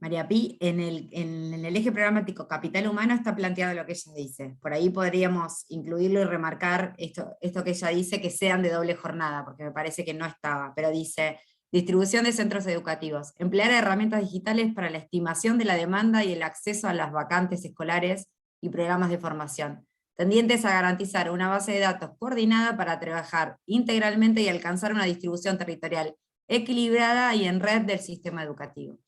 María Pi, en el eje programático Capital Humano está planteado lo que ella dice. Por ahí podríamos incluirlo y remarcar esto que ella dice, que sean de doble jornada, porque me parece que no estaba, pero dice: distribución de centros educativos, emplear herramientas digitales para la estimación de la demanda y el acceso a las vacantes escolares y programas de formación, tendientes a garantizar una base de datos coordinada para trabajar integralmente y alcanzar una distribución territorial equilibrada y en red del sistema educativo.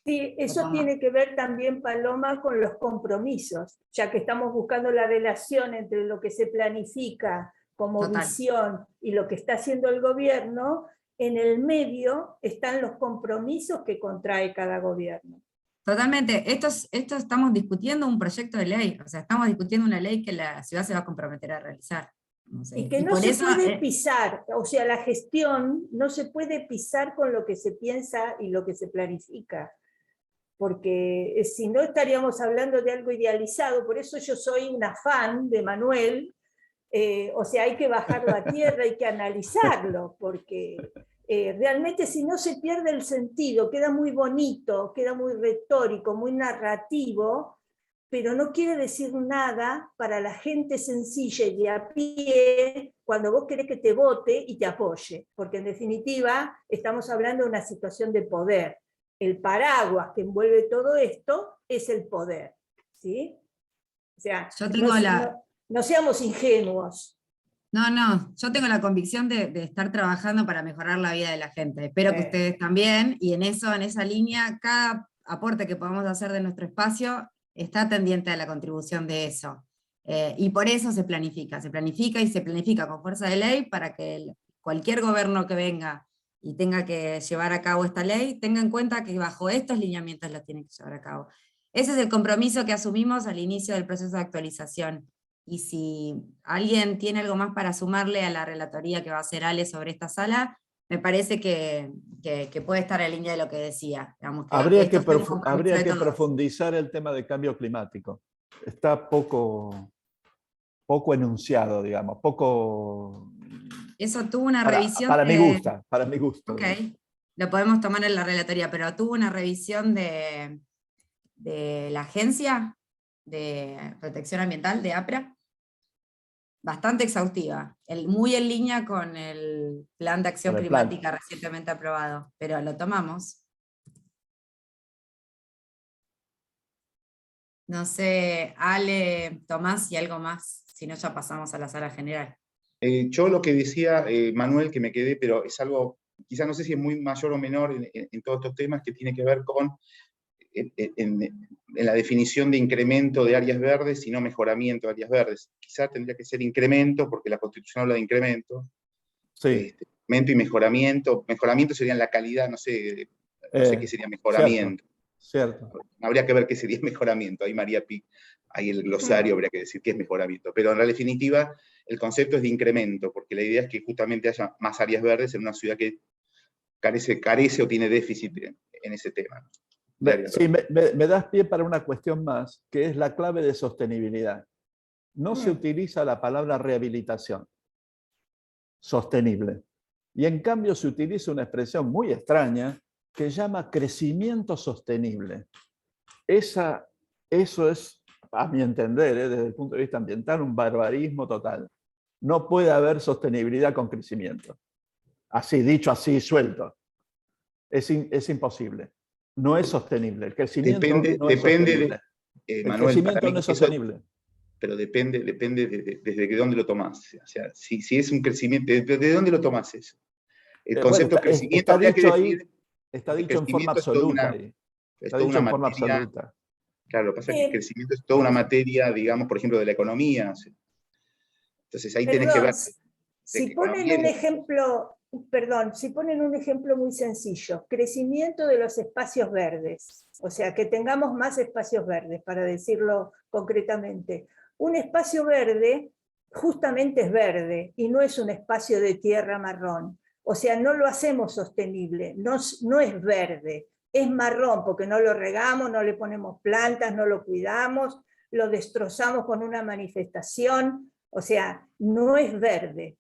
Sí, eso tiene que ver también, Paloma, con los compromisos, ya que estamos buscando la relación entre lo que se planifica como visión y lo que está haciendo el gobierno. En el medio están los compromisos que contrae cada gobierno. Totalmente. Esto estamos discutiendo un proyecto de ley, o sea, estamos discutiendo una ley que la ciudad se va a comprometer a realizar. Y que no se puede pisar, o sea, la gestión no se puede pisar con lo que se piensa y lo que se planifica, porque si no estaríamos hablando de algo idealizado. Por eso yo soy una fan de Manuel, o sea, hay que bajarlo a tierra, hay que analizarlo, porque realmente si no se pierde el sentido, queda muy bonito, queda muy retórico, muy narrativo, pero no quiere decir nada para la gente sencilla y de a pie cuando vos querés que te vote y te apoye, porque en definitiva estamos hablando de una situación de poder. El paraguas que envuelve todo esto es el poder, ¿sí? O sea, yo tengo no seamos ingenuos. No, yo tengo la convicción de estar trabajando para mejorar la vida de la gente. Espero que ustedes también, y en esa línea, cada aporte que podamos hacer de nuestro espacio está tendiente a la contribución de eso. Y por eso se planifica y se planifica con fuerza de ley para que cualquier gobierno que venga y tenga que llevar a cabo esta ley, tenga en cuenta que bajo estos lineamientos lo tiene que llevar a cabo. Ese es el compromiso que asumimos al inicio del proceso de actualización. Y si alguien tiene algo más para sumarle a la relatoría que va a hacer Ale sobre esta sala, me parece que puede estar en línea de lo que decía. Digamos, habría que profundizar el tema del cambio climático. Está poco enunciado, digamos, poco... Eso tuvo una revisión para mi gusto. Ok, lo podemos tomar en la relatoría, pero tuvo una revisión de la Agencia de Protección Ambiental, de APRA, bastante exhaustiva, muy en línea con el Plan de Acción Climática recientemente aprobado, pero lo tomamos. No sé, Ale, Tomás y algo más, si no ya pasamos a la sala general. Yo lo que decía, Manuel, que me quedé, pero es algo, quizás no sé si es muy mayor o menor en todos estos temas, que tiene que ver con en la definición de incremento de áreas verdes y no mejoramiento de áreas verdes. Quizás tendría que ser incremento, porque la Constitución habla de incremento. Sí. Incremento y mejoramiento. Mejoramiento sería la calidad, no sé qué sería mejoramiento. Cierto. Habría que ver qué sería mejoramiento. Ahí María Pic, ahí el glosario habría que decir qué es mejoramiento. Pero en la definitiva, el concepto es de incremento, porque la idea es que justamente haya más áreas verdes en una ciudad que carece o tiene déficit en ese tema. Sí, me das pie para una cuestión más, que es la clave de sostenibilidad. No se utiliza la palabra rehabilitación sostenible. Y en cambio se utiliza una expresión muy extraña que llama crecimiento sostenible. Eso es, a mi entender, desde el punto de vista ambiental, un barbarismo total. No puede haber sostenibilidad con crecimiento. Así, dicho así, suelto. Es imposible. No es sostenible. El crecimiento no es sostenible. El crecimiento no es sostenible. Pero depende desde dónde lo tomás. O sea, si es un crecimiento, ¿desde dónde lo tomás eso? El concepto de crecimiento está dicho en forma absoluta. Está dicho en forma absoluta. Claro, lo que pasa es que el crecimiento es toda una materia, digamos, por ejemplo, de la economía. O sea. Entonces ahí tenés que ver... Si ponen un ejemplo... Perdón, si ponen un ejemplo muy sencillo, crecimiento de los espacios verdes, o sea, que tengamos más espacios verdes, para decirlo concretamente. Un espacio verde justamente es verde y no es un espacio de tierra marrón, o sea, no lo hacemos sostenible, no es verde, es marrón porque no lo regamos, no le ponemos plantas, no lo cuidamos, lo destrozamos con una manifestación, o sea, no es verde.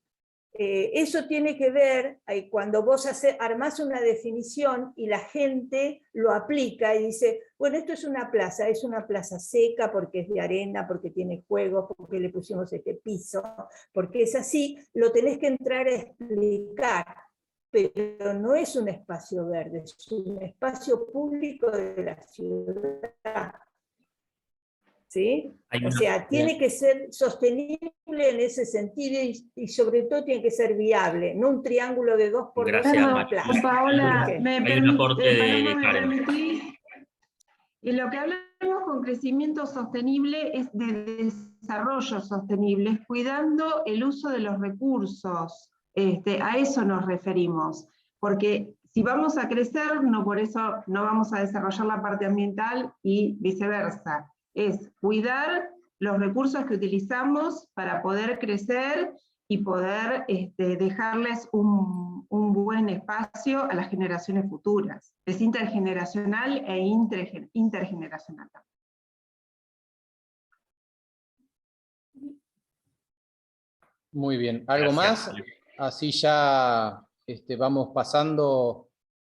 Eso tiene que ver cuando vos armás una definición y la gente lo aplica y dice, bueno, esto es una plaza seca porque es de arena, porque tiene juegos, porque le pusimos este piso, porque es así, lo tenés que entrar a explicar, pero no es un espacio verde, es un espacio público de la ciudad. ¿Sí? O sea, tiene que ser sostenible en ese sentido y sobre todo tiene que ser viable, no un triángulo de 2 por 2. Gracias, Paola, me permitís. Y lo que hablamos con crecimiento sostenible es de desarrollo sostenible, es cuidando el uso de los recursos. A eso nos referimos, porque si vamos a crecer, no por eso no vamos a desarrollar la parte ambiental y viceversa. Es cuidar los recursos que utilizamos para poder crecer y poder dejarles un buen espacio a las generaciones futuras. Es intergeneracional e intergeneracional. Muy bien. ¿Algo Gracias. más? Así ya vamos pasando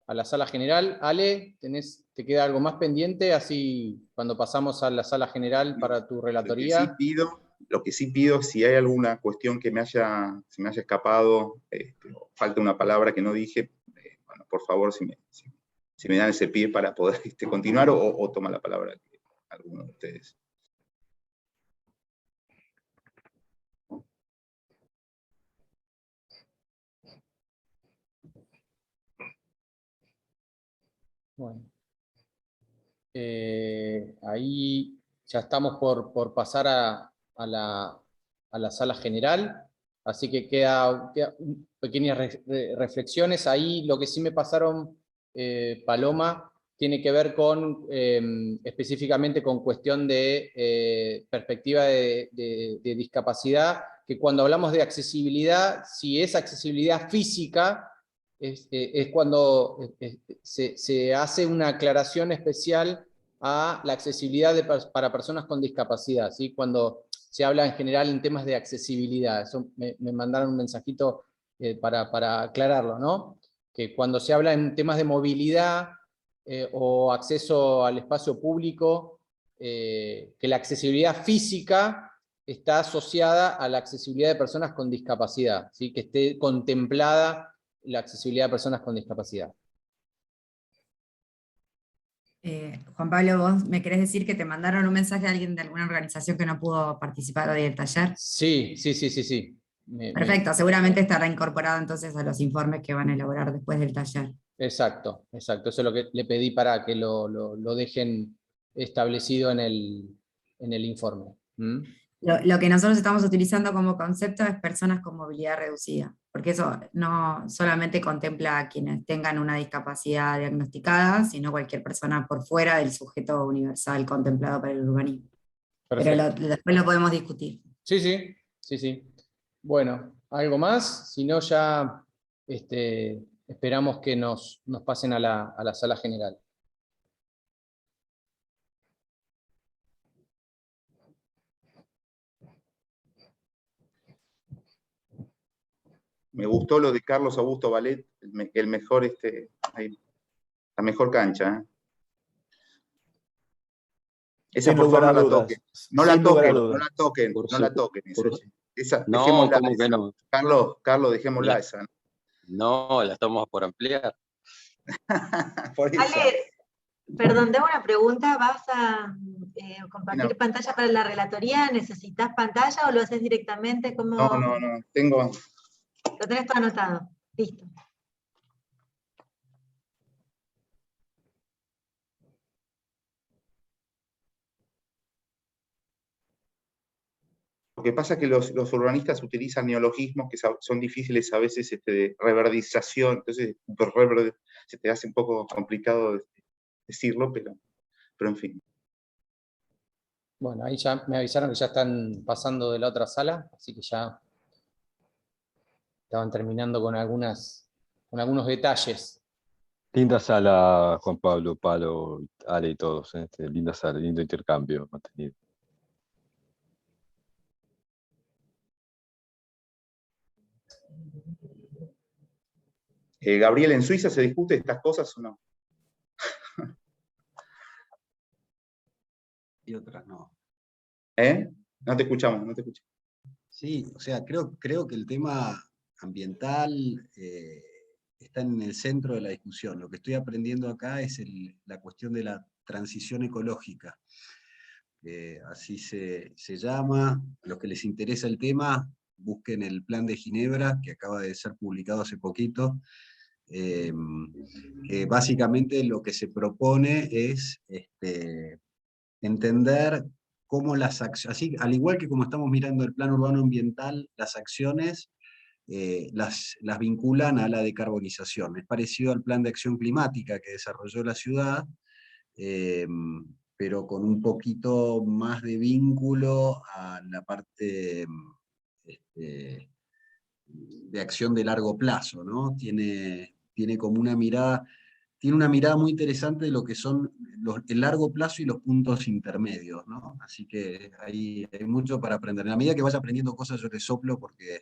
a la sala general. Ale, ¿te queda algo más pendiente? Así cuando pasamos a la sala general para tu relatoría. Lo que sí pido, si hay alguna cuestión que se me haya escapado, o falta una palabra que no dije, bueno, por favor, si me dan ese pie para poder continuar, o toma la palabra alguno de ustedes. Bueno. Ahí ya estamos por pasar a la sala general, así que queda pequeñas reflexiones. Ahí lo que sí me pasaron, Paloma, tiene que ver con específicamente con cuestión de perspectiva de discapacidad, que cuando hablamos de accesibilidad, si es accesibilidad física, es cuando se hace una aclaración especial a la accesibilidad para personas con discapacidad, ¿sí? Cuando se habla en general en temas de accesibilidad. Eso me mandaron un mensajito para aclararlo, ¿no? Que cuando se habla en temas de movilidad o acceso al espacio público, que la accesibilidad física está asociada a la accesibilidad de personas con discapacidad, ¿sí? Que esté contemplada la accesibilidad de personas con discapacidad. Juan Pablo, ¿vos me querés decir que te mandaron un mensaje a alguien de alguna organización que no pudo participar hoy del taller? Sí. Perfecto, seguramente estará incorporado entonces a los informes que van a elaborar después del taller. Exacto. Eso es lo que le pedí para que lo dejen establecido en el informe. ¿Mm? Lo que nosotros estamos utilizando como concepto es personas con movilidad reducida, porque eso no solamente contempla a quienes tengan una discapacidad diagnosticada, sino cualquier persona por fuera del sujeto universal contemplado para el urbanismo. Perfecto. Pero después lo podemos discutir. Sí. Bueno, ¿algo más? Si no, ya esperamos que nos pasen a la sala general. Me gustó lo de Carlos Augusto Ballet, el mejor, la mejor cancha. Esa Sin por favor lugar no a la dudas. toquen. No la toquen. No, Dejémosla. ¿cómo que no? Carlos, dejémosla esa. No, la estamos por ampliar. Por eso. Ale, perdón, te hago una pregunta. ¿Vas a compartir pantalla para la relatoría? ¿Necesitas pantalla o lo haces directamente? ¿Cómo? No. Tengo. Lo tenés todo anotado. Listo. Lo que pasa es que los urbanistas utilizan neologismos que son difíciles a veces de reverdización, entonces se te hace un poco complicado decirlo, pero en fin. Bueno, ahí ya me avisaron que ya están pasando de la otra sala, así que ya estaban terminando con algunos detalles. Linda sala, Juan Pablo, Palo, Ale y todos. Linda sala, lindo intercambio mantenido. Gabriel, ¿en Suiza se discute estas cosas o no? Y otras no. No te escuchamos. Sí, o sea, creo que el tema ambiental está en el centro de la discusión. Lo que estoy aprendiendo acá es la cuestión de la transición ecológica. Así se llama. A los que les interesa el tema, busquen el Plan de Ginebra, que acaba de ser publicado hace poquito, que básicamente lo que se propone es entender cómo las acciones, así, al igual que como estamos mirando el plan urbano ambiental, las acciones las vinculan a la decarbonización. Es parecido al plan de acción climática que desarrolló la ciudad, pero con un poquito más de vínculo a la parte acción de largo plazo, ¿no? Tiene como una mirada, tiene una mirada muy interesante de lo que son el largo plazo y los puntos intermedios, ¿no? Así que hay mucho para aprender. En la medida que vaya aprendiendo cosas yo te soplo porque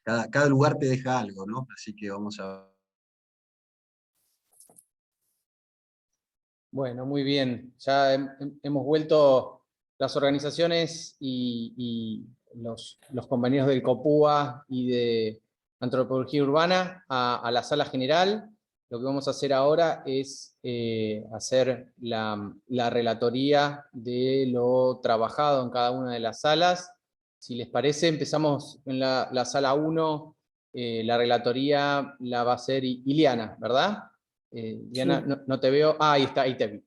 cada lugar te deja algo, ¿no? Así que vamos a... Bueno, muy bien. Ya hemos vuelto las organizaciones y los compañeros del COPUA y de Antropología Urbana a la sala general. Lo que vamos a hacer ahora es hacer la relatoría de lo trabajado en cada una de las salas. Si les parece, empezamos en la sala 1. La relatoría la va a hacer Iliana, ¿verdad? Diana, Sí. no te veo. Ah, ahí está, ahí te vi.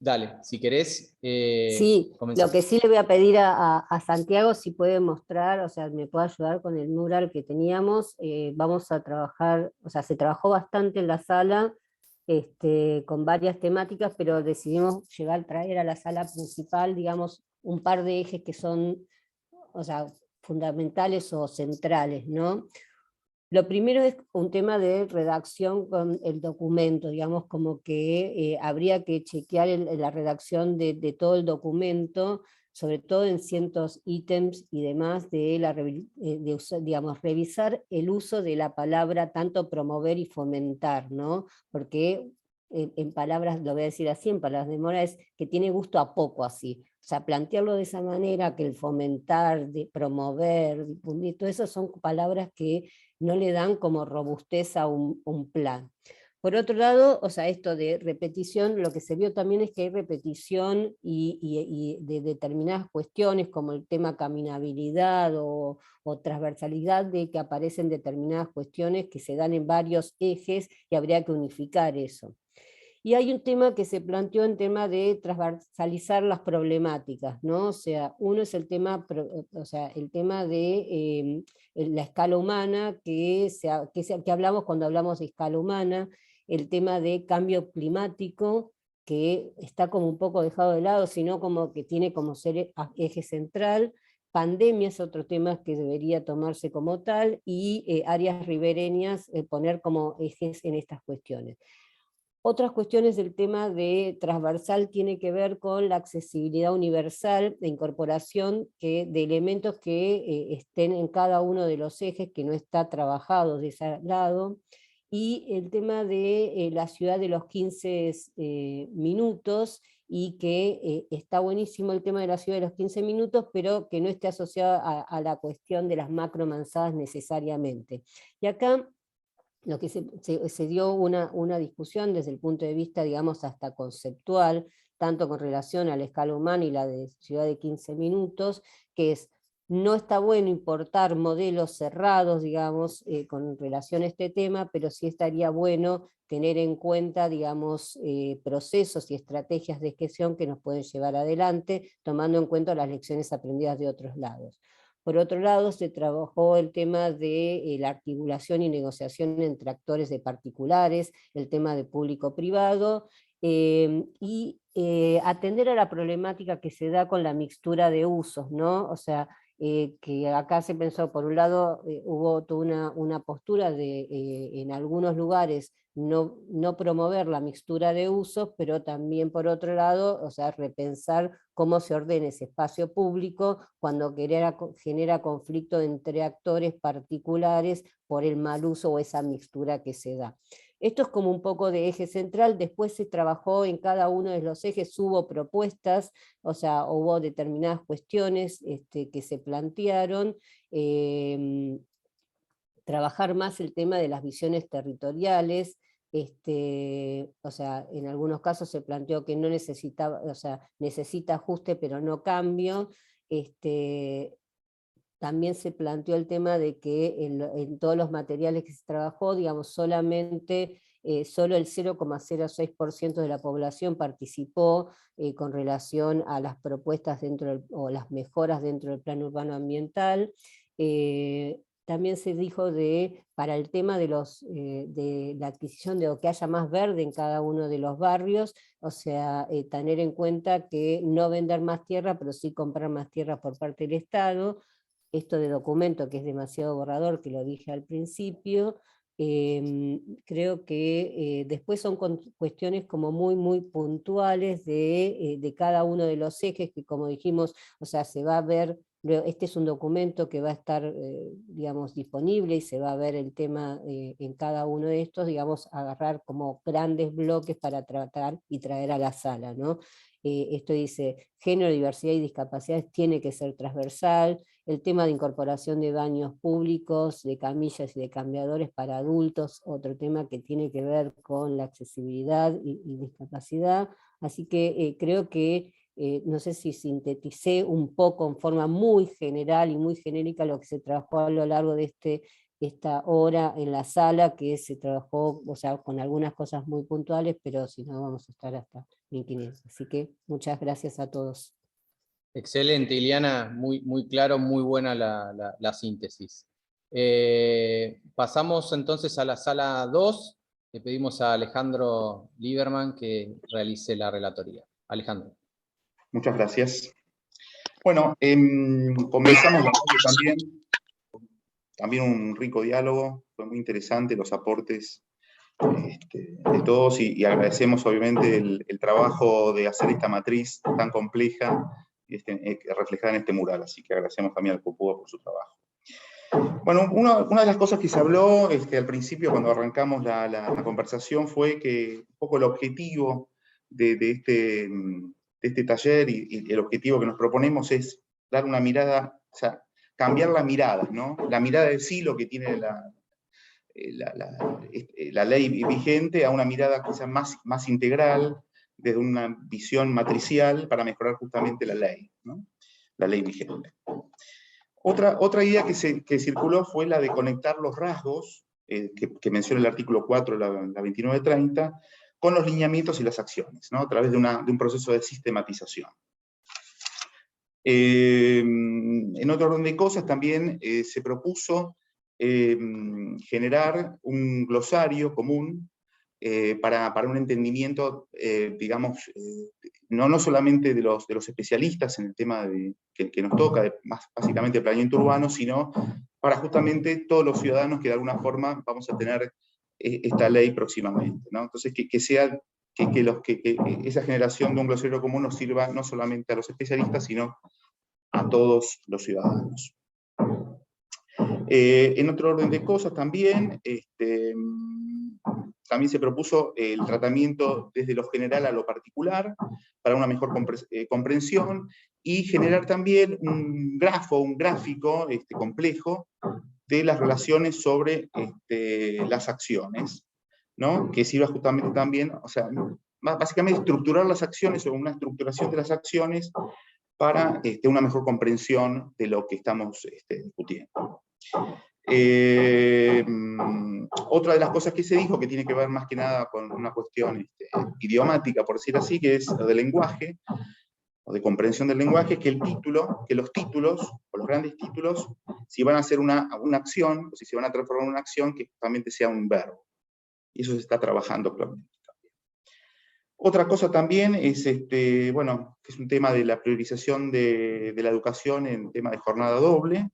Dale, si querés, Sí, comenzamos. lo que sí le voy a pedir a Santiago si puede mostrar, o sea, me puede ayudar con el mural que teníamos. Vamos a trabajar, o sea, se trabajó bastante en la sala con varias temáticas, pero decidimos llegar a traer a la sala principal, digamos, un par de ejes que son, o sea, fundamentales o centrales, ¿no? Lo primero es un tema de redacción con el documento, digamos, como que habría que chequear la redacción de todo el documento, sobre todo en cientos ítems y demás, digamos, revisar el uso de la palabra tanto promover y fomentar, ¿no? Porque en palabras, lo voy a decir así, en palabras de Mora, es que tiene gusto a poco así. O sea, plantearlo de esa manera, que el fomentar, de promover, difundir, todo eso son palabras que no le dan como robustez a un plan. Por otro lado, o sea, esto de repetición, lo que se vio también es que hay repetición y de determinadas cuestiones, como el tema caminabilidad o transversalidad, de que aparecen determinadas cuestiones que se dan en varios ejes y habría que unificar eso. Y hay un tema que se planteó en tema de transversalizar las problemáticas, ¿no? O sea, uno es el tema, o sea, el tema de la escala humana, que hablamos cuando hablamos de escala humana, el tema de cambio climático, que está como un poco dejado de lado, sino como que tiene como ser eje central. Pandemia es otro tema que debería tomarse como tal, y áreas ribereñas, poner como ejes en estas cuestiones. Otras cuestiones del tema de transversal tiene que ver con la accesibilidad universal, de incorporación de elementos que estén en cada uno de los ejes, que no está trabajado de ese lado, y el tema de la ciudad de los 15 minutos, y que está buenísimo el tema de la ciudad de los 15 minutos, pero que no esté asociado a la cuestión de las macromanzadas necesariamente. Y acá lo que se dio una discusión desde el punto de vista, digamos, hasta conceptual, tanto con relación a la escala humana y la de ciudad de 15 minutos, que es, no está bueno importar modelos cerrados, digamos, con relación a este tema, pero sí estaría bueno tener en cuenta, digamos, procesos y estrategias de gestión que nos pueden llevar adelante, tomando en cuenta las lecciones aprendidas de otros lados. Por otro lado, se trabajó el tema de la articulación y negociación entre actores de particulares, el tema de público-privado, y atender a la problemática que se da con la mixtura de usos, ¿no? O sea, que acá se pensó, por un lado, hubo toda una postura de, en algunos lugares, no promover la mixtura de usos, pero también por otro lado, o sea, repensar cómo se ordena ese espacio público cuando genera conflicto entre actores particulares por el mal uso o esa mixtura que se da. Esto es como un poco de eje central. Después se trabajó en cada uno de los ejes, hubo propuestas, o sea, hubo determinadas cuestiones que se plantearon, trabajar más el tema de las visiones territoriales, o sea, en algunos casos se planteó que no necesitaba, o sea, necesita ajuste pero no cambio. También se planteó el tema de que en todos los materiales que se trabajó, digamos, solamente solo el 0,06% de la población participó con relación a las propuestas o las mejoras dentro del plan urbano ambiental. También se dijo para el tema de la adquisición de que haya más verde en cada uno de los barrios, o sea, tener en cuenta que no vender más tierra, pero sí comprar más tierra por parte del Estado. esto de documento que es demasiado borrador, que lo dije al principio. Creo que después son cuestiones como muy puntuales de cada uno de los ejes, que como dijimos, o sea, se va a ver, este es un documento que va a estar, digamos, disponible, y se va a ver el tema en cada uno de estos, digamos, agarrar como grandes bloques para tratar y traer a la sala, ¿no? Esto dice, género, diversidad y discapacidades tiene que ser transversal. El tema de incorporación de baños públicos, de camillas y de cambiadores para adultos, otro tema que tiene que ver con la accesibilidad y discapacidad. Así que creo que, no sé si sinteticé un poco en forma muy general y muy genérica lo que se trabajó a lo largo de esta hora en la sala, que se trabajó, o sea, con algunas cosas muy puntuales, pero si no vamos a estar hasta 1500. Así que muchas gracias a todos. Excelente, Iliana, muy claro, muy buena la síntesis. Pasamos entonces a la sala 2, le pedimos a Alejandro Lieberman que realice la relatoría. Alejandro. Muchas gracias. Bueno, comenzamos la tarde también un rico diálogo, fue muy interesante los aportes de todos, y agradecemos obviamente el trabajo de hacer esta matriz tan compleja reflejada en este mural, así que agradecemos también al COPUA por su trabajo. Bueno, una de las cosas que se habló al principio cuando arrancamos la conversación fue que un poco el objetivo de este taller y el objetivo que nos proponemos es dar una mirada, o sea, cambiar la mirada, ¿no? La mirada del siglo que tiene la ley vigente a una mirada quizás más integral, desde una visión matricial para mejorar justamente la ley, ¿no? La ley vigente. Otra idea que circuló fue la de conectar los rasgos, que menciona el artículo 4, la 2930, con los lineamientos y las acciones, ¿no? A través de un proceso de sistematización. En otro orden de cosas también se propuso generar un glosario común para un entendimiento, digamos, no solamente de los especialistas en el tema que nos toca, básicamente el planeamiento urbano, sino para justamente todos los ciudadanos que de alguna forma vamos a tener esta ley próximamente, ¿no? Entonces, que sea que esa generación de un glosario común nos sirva no solamente a los especialistas, sino a todos los ciudadanos. En otro orden de cosas también, también se propuso el tratamiento desde lo general a lo particular, para una mejor comprensión, y generar también un gráfico complejo de las relaciones sobre las acciones, ¿no? Que sirva justamente también, o sea, básicamente estructurar las acciones, o una estructuración de las acciones para una mejor comprensión de lo que estamos discutiendo. Otra de las cosas que se dijo, que tiene que ver más que nada con una cuestión idiomática, por decir así, que es lo del lenguaje, o de comprensión del lenguaje, que los títulos, o los grandes títulos, si van a ser una acción, o si se van a transformar en una acción, que justamente sea un verbo. Y eso se está trabajando actualmente. Otra cosa también es, bueno, que es un tema de la priorización de la educación en tema de jornada doble,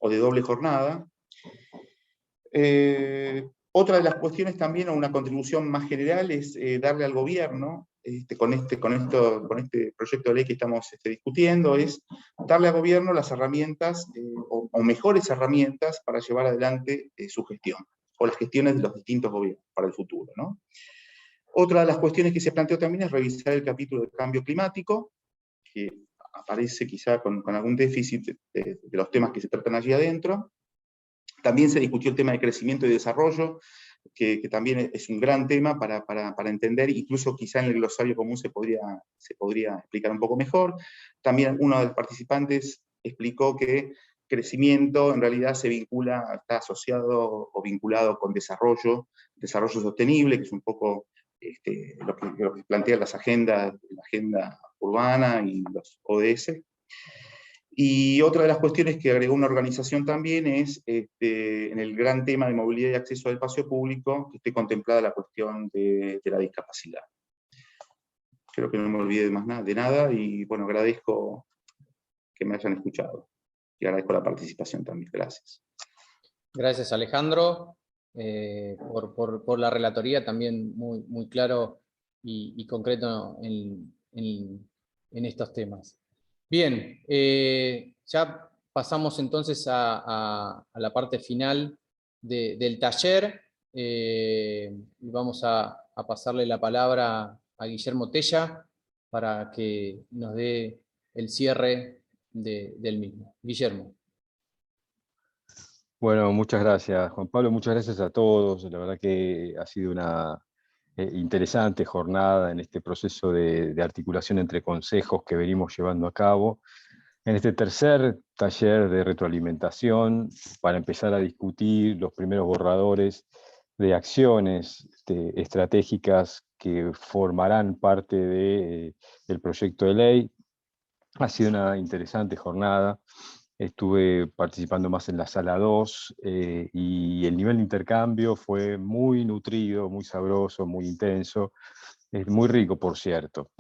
o de doble jornada. Otra de las cuestiones también, o una contribución más general, es darle al gobierno, con este proyecto de ley que estamos discutiendo, es darle al gobierno las herramientas, o mejores herramientas para llevar adelante su gestión, o las gestiones de los distintos gobiernos para el futuro, ¿no? Otra de las cuestiones que se planteó también es revisar el capítulo de cambio climático, que aparece quizá con algún déficit de los temas que se tratan allí adentro. También se discutió el tema de crecimiento y desarrollo, que también es un gran tema para entender, incluso quizá en el glosario común se podría explicar un poco mejor. También uno de los participantes explicó que crecimiento en realidad está asociado o vinculado con desarrollo sostenible, que es un poco lo que plantean las agendas, la agenda urbana y los ODS. Y otra de las cuestiones que agregó una organización también es, en el gran tema de movilidad y acceso al espacio público, que esté contemplada la cuestión de la discapacidad. Creo que no me olvidé de nada, y bueno, agradezco que me hayan escuchado. y agradezco la participación también. Gracias. Gracias, Alejandro, por la relatoría, también muy claro y concreto en estos temas. Bien, ya pasamos entonces a la parte final del taller, y vamos a pasarle la palabra a Guillermo Tella para que nos dé el cierre del mismo. Guillermo. Bueno, muchas gracias, Juan Pablo, muchas gracias a todos. La verdad que ha sido una interesante jornada en este proceso de articulación entre consejos que venimos llevando a cabo. En este tercer taller de retroalimentación, para empezar a discutir los primeros borradores de acciones estratégicas que formarán parte del proyecto de ley. Ha sido una interesante jornada. Estuve participando más en la sala 2 y el nivel de intercambio fue muy nutrido, muy sabroso, muy intenso, muy rico, por cierto.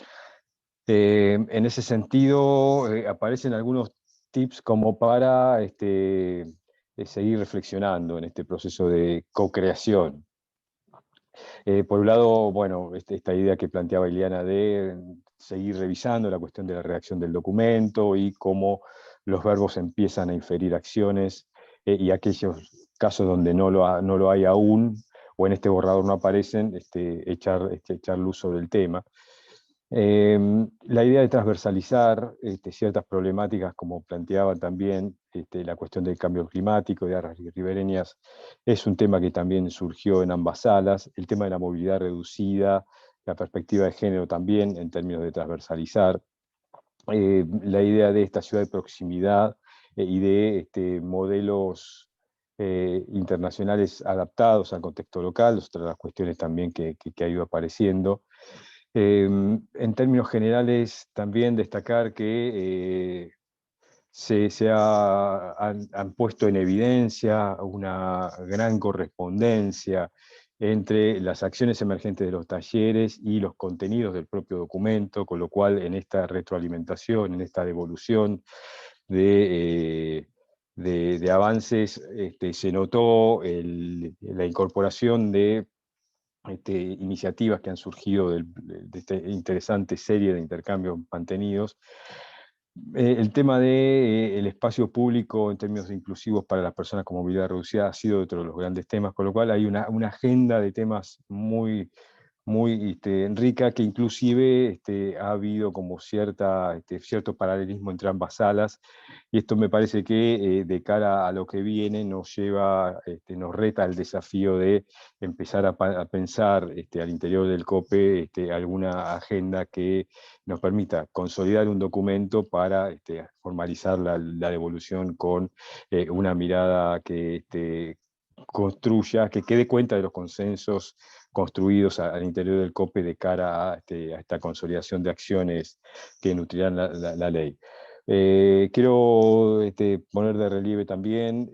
En ese sentido, aparecen algunos tips como para seguir reflexionando en este proceso de co-creación. Por un lado, bueno, esta idea que planteaba Ileana de seguir revisando la cuestión de la redacción del documento y cómo los verbos empiezan a inferir acciones, y aquellos casos donde no lo hay aún, o en este borrador no aparecen, echar luz sobre el tema. La idea de transversalizar ciertas problemáticas, como planteaba también la cuestión del cambio climático de áreas ribereñas, es un tema que también surgió en ambas salas. El tema de la movilidad reducida, la perspectiva de género también, en términos de transversalizar. La idea de esta ciudad de proximidad y de modelos internacionales adaptados al contexto local, otra de las cuestiones también que ha ido apareciendo. En términos generales, también destacar que han puesto en evidencia una gran correspondencia entre las acciones emergentes de los talleres y los contenidos del propio documento, con lo cual en esta retroalimentación, en esta devolución de avances, se notó la incorporación de iniciativas que han surgido de esta interesante serie de intercambios mantenidos. El tema del espacio público en términos inclusivos para las personas con movilidad reducida ha sido otro de los grandes temas, con lo cual hay una agenda de temas muy rica, que inclusive ha habido como cierto paralelismo entre ambas salas, y esto me parece que de cara a lo que viene nos reta el desafío de empezar a pensar al interior del COPE alguna agenda que nos permita consolidar un documento para formalizar la devolución con una mirada que construya, que quede cuenta de los consensos construidos al interior del COPE de cara a esta consolidación de acciones que nutrirán la ley. Quiero poner de relieve también,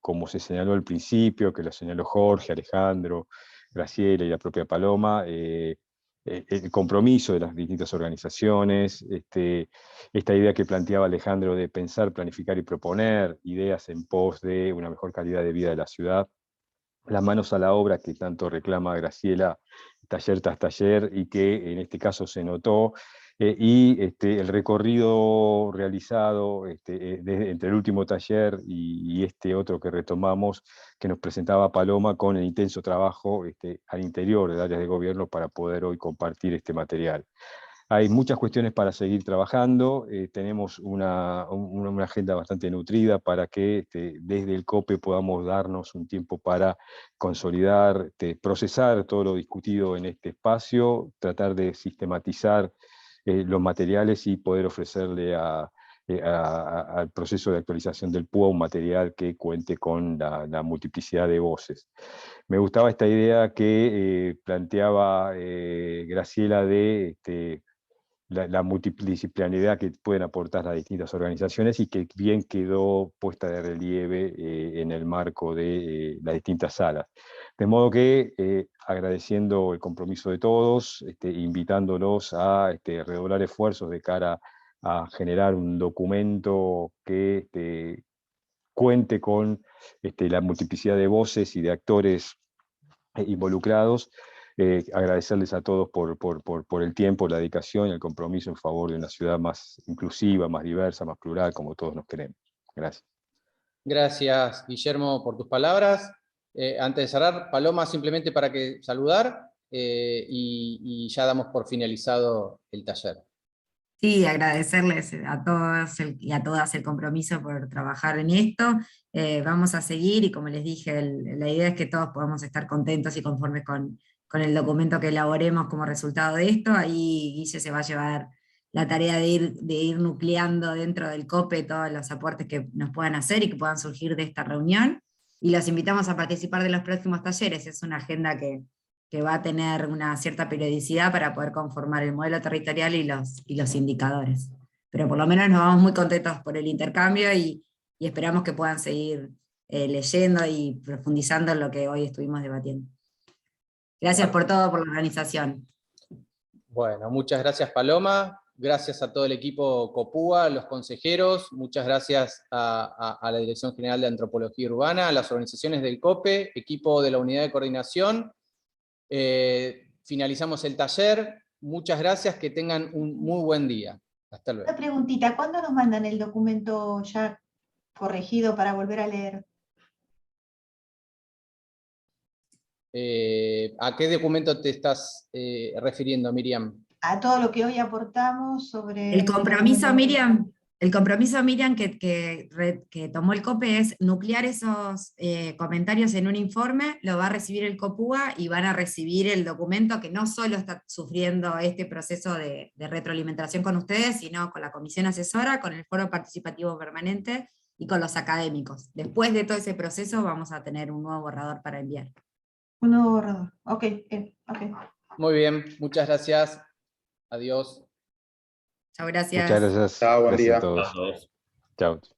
como se señaló al principio, que lo señaló Jorge, Alejandro, Graciela y la propia Paloma, el compromiso de las distintas organizaciones, esta idea que planteaba Alejandro de pensar, planificar y proponer ideas en pos de una mejor calidad de vida de la ciudad, las manos a la obra que tanto reclama Graciela taller tras taller, y que en este caso se notó, y el recorrido realizado entre el último taller y este otro que retomamos, que nos presentaba Paloma, con el intenso trabajo al interior de áreas de gobierno para poder hoy compartir este material. Hay muchas cuestiones para seguir trabajando, tenemos una agenda bastante nutrida para que desde el COPE podamos darnos un tiempo para consolidar, procesar todo lo discutido en este espacio, tratar de sistematizar los materiales y poder ofrecerle al proceso de actualización del PUA un material que cuente con la multiplicidad de voces. Me gustaba esta idea que planteaba Graciela de la multidisciplinariedad que pueden aportar las distintas organizaciones, y que bien quedó puesta de relieve en el marco de las distintas salas. De modo que, agradeciendo el compromiso de todos, invitándolos a redoblar esfuerzos de cara a generar un documento que cuente con la multiplicidad de voces y de actores involucrados. Agradecerles a todos por el tiempo, la dedicación y el compromiso en favor de una ciudad más inclusiva, más diversa, más plural, como todos nos queremos. Gracias. Gracias, Guillermo, por tus palabras. Antes de cerrar, Paloma, simplemente para que saludar y ya damos por finalizado el taller. Sí, agradecerles a todos y a todas el compromiso por trabajar en esto. Vamos a seguir y como les dije, la idea es que todos podamos estar contentos y conformes con el documento que elaboremos como resultado de esto. Ahí Guille se va a llevar la tarea de ir nucleando dentro del COPE todos los aportes que nos puedan hacer y que puedan surgir de esta reunión. Y los invitamos a participar de los próximos talleres. Es una agenda que va a tener una cierta periodicidad para poder conformar el modelo territorial y los indicadores. Pero por lo menos nos vamos muy contentos por el intercambio y esperamos que puedan seguir leyendo y profundizando en lo que hoy estuvimos debatiendo. Gracias por todo, por la organización. Bueno, muchas gracias, Paloma. Gracias a todo el equipo Copúa, a los consejeros. Muchas gracias a la Dirección General de Antropología Urbana, a las organizaciones del COPE, equipo de la Unidad de Coordinación. Finalizamos el taller. Muchas gracias, que tengan un muy buen día. Hasta luego. Una preguntita, ¿cuándo nos mandan el documento ya corregido para volver a leer? ¿A qué documento te estás refiriendo, Miriam? A todo lo que hoy aportamos sobre... El compromiso, Miriam, que tomó el COPE es nuclear esos comentarios en un informe, lo va a recibir el COPUA y van a recibir el documento que no solo está sufriendo este proceso de retroalimentación con ustedes, sino con la comisión asesora, con el foro participativo permanente y con los académicos. Después de todo ese proceso vamos a tener un nuevo borrador para enviar. Un nuevo borrador, ok. Muy bien, muchas gracias. Adiós. Chao, gracias. Muchas gracias. Chao, buen Gracias día. a todos. Chao.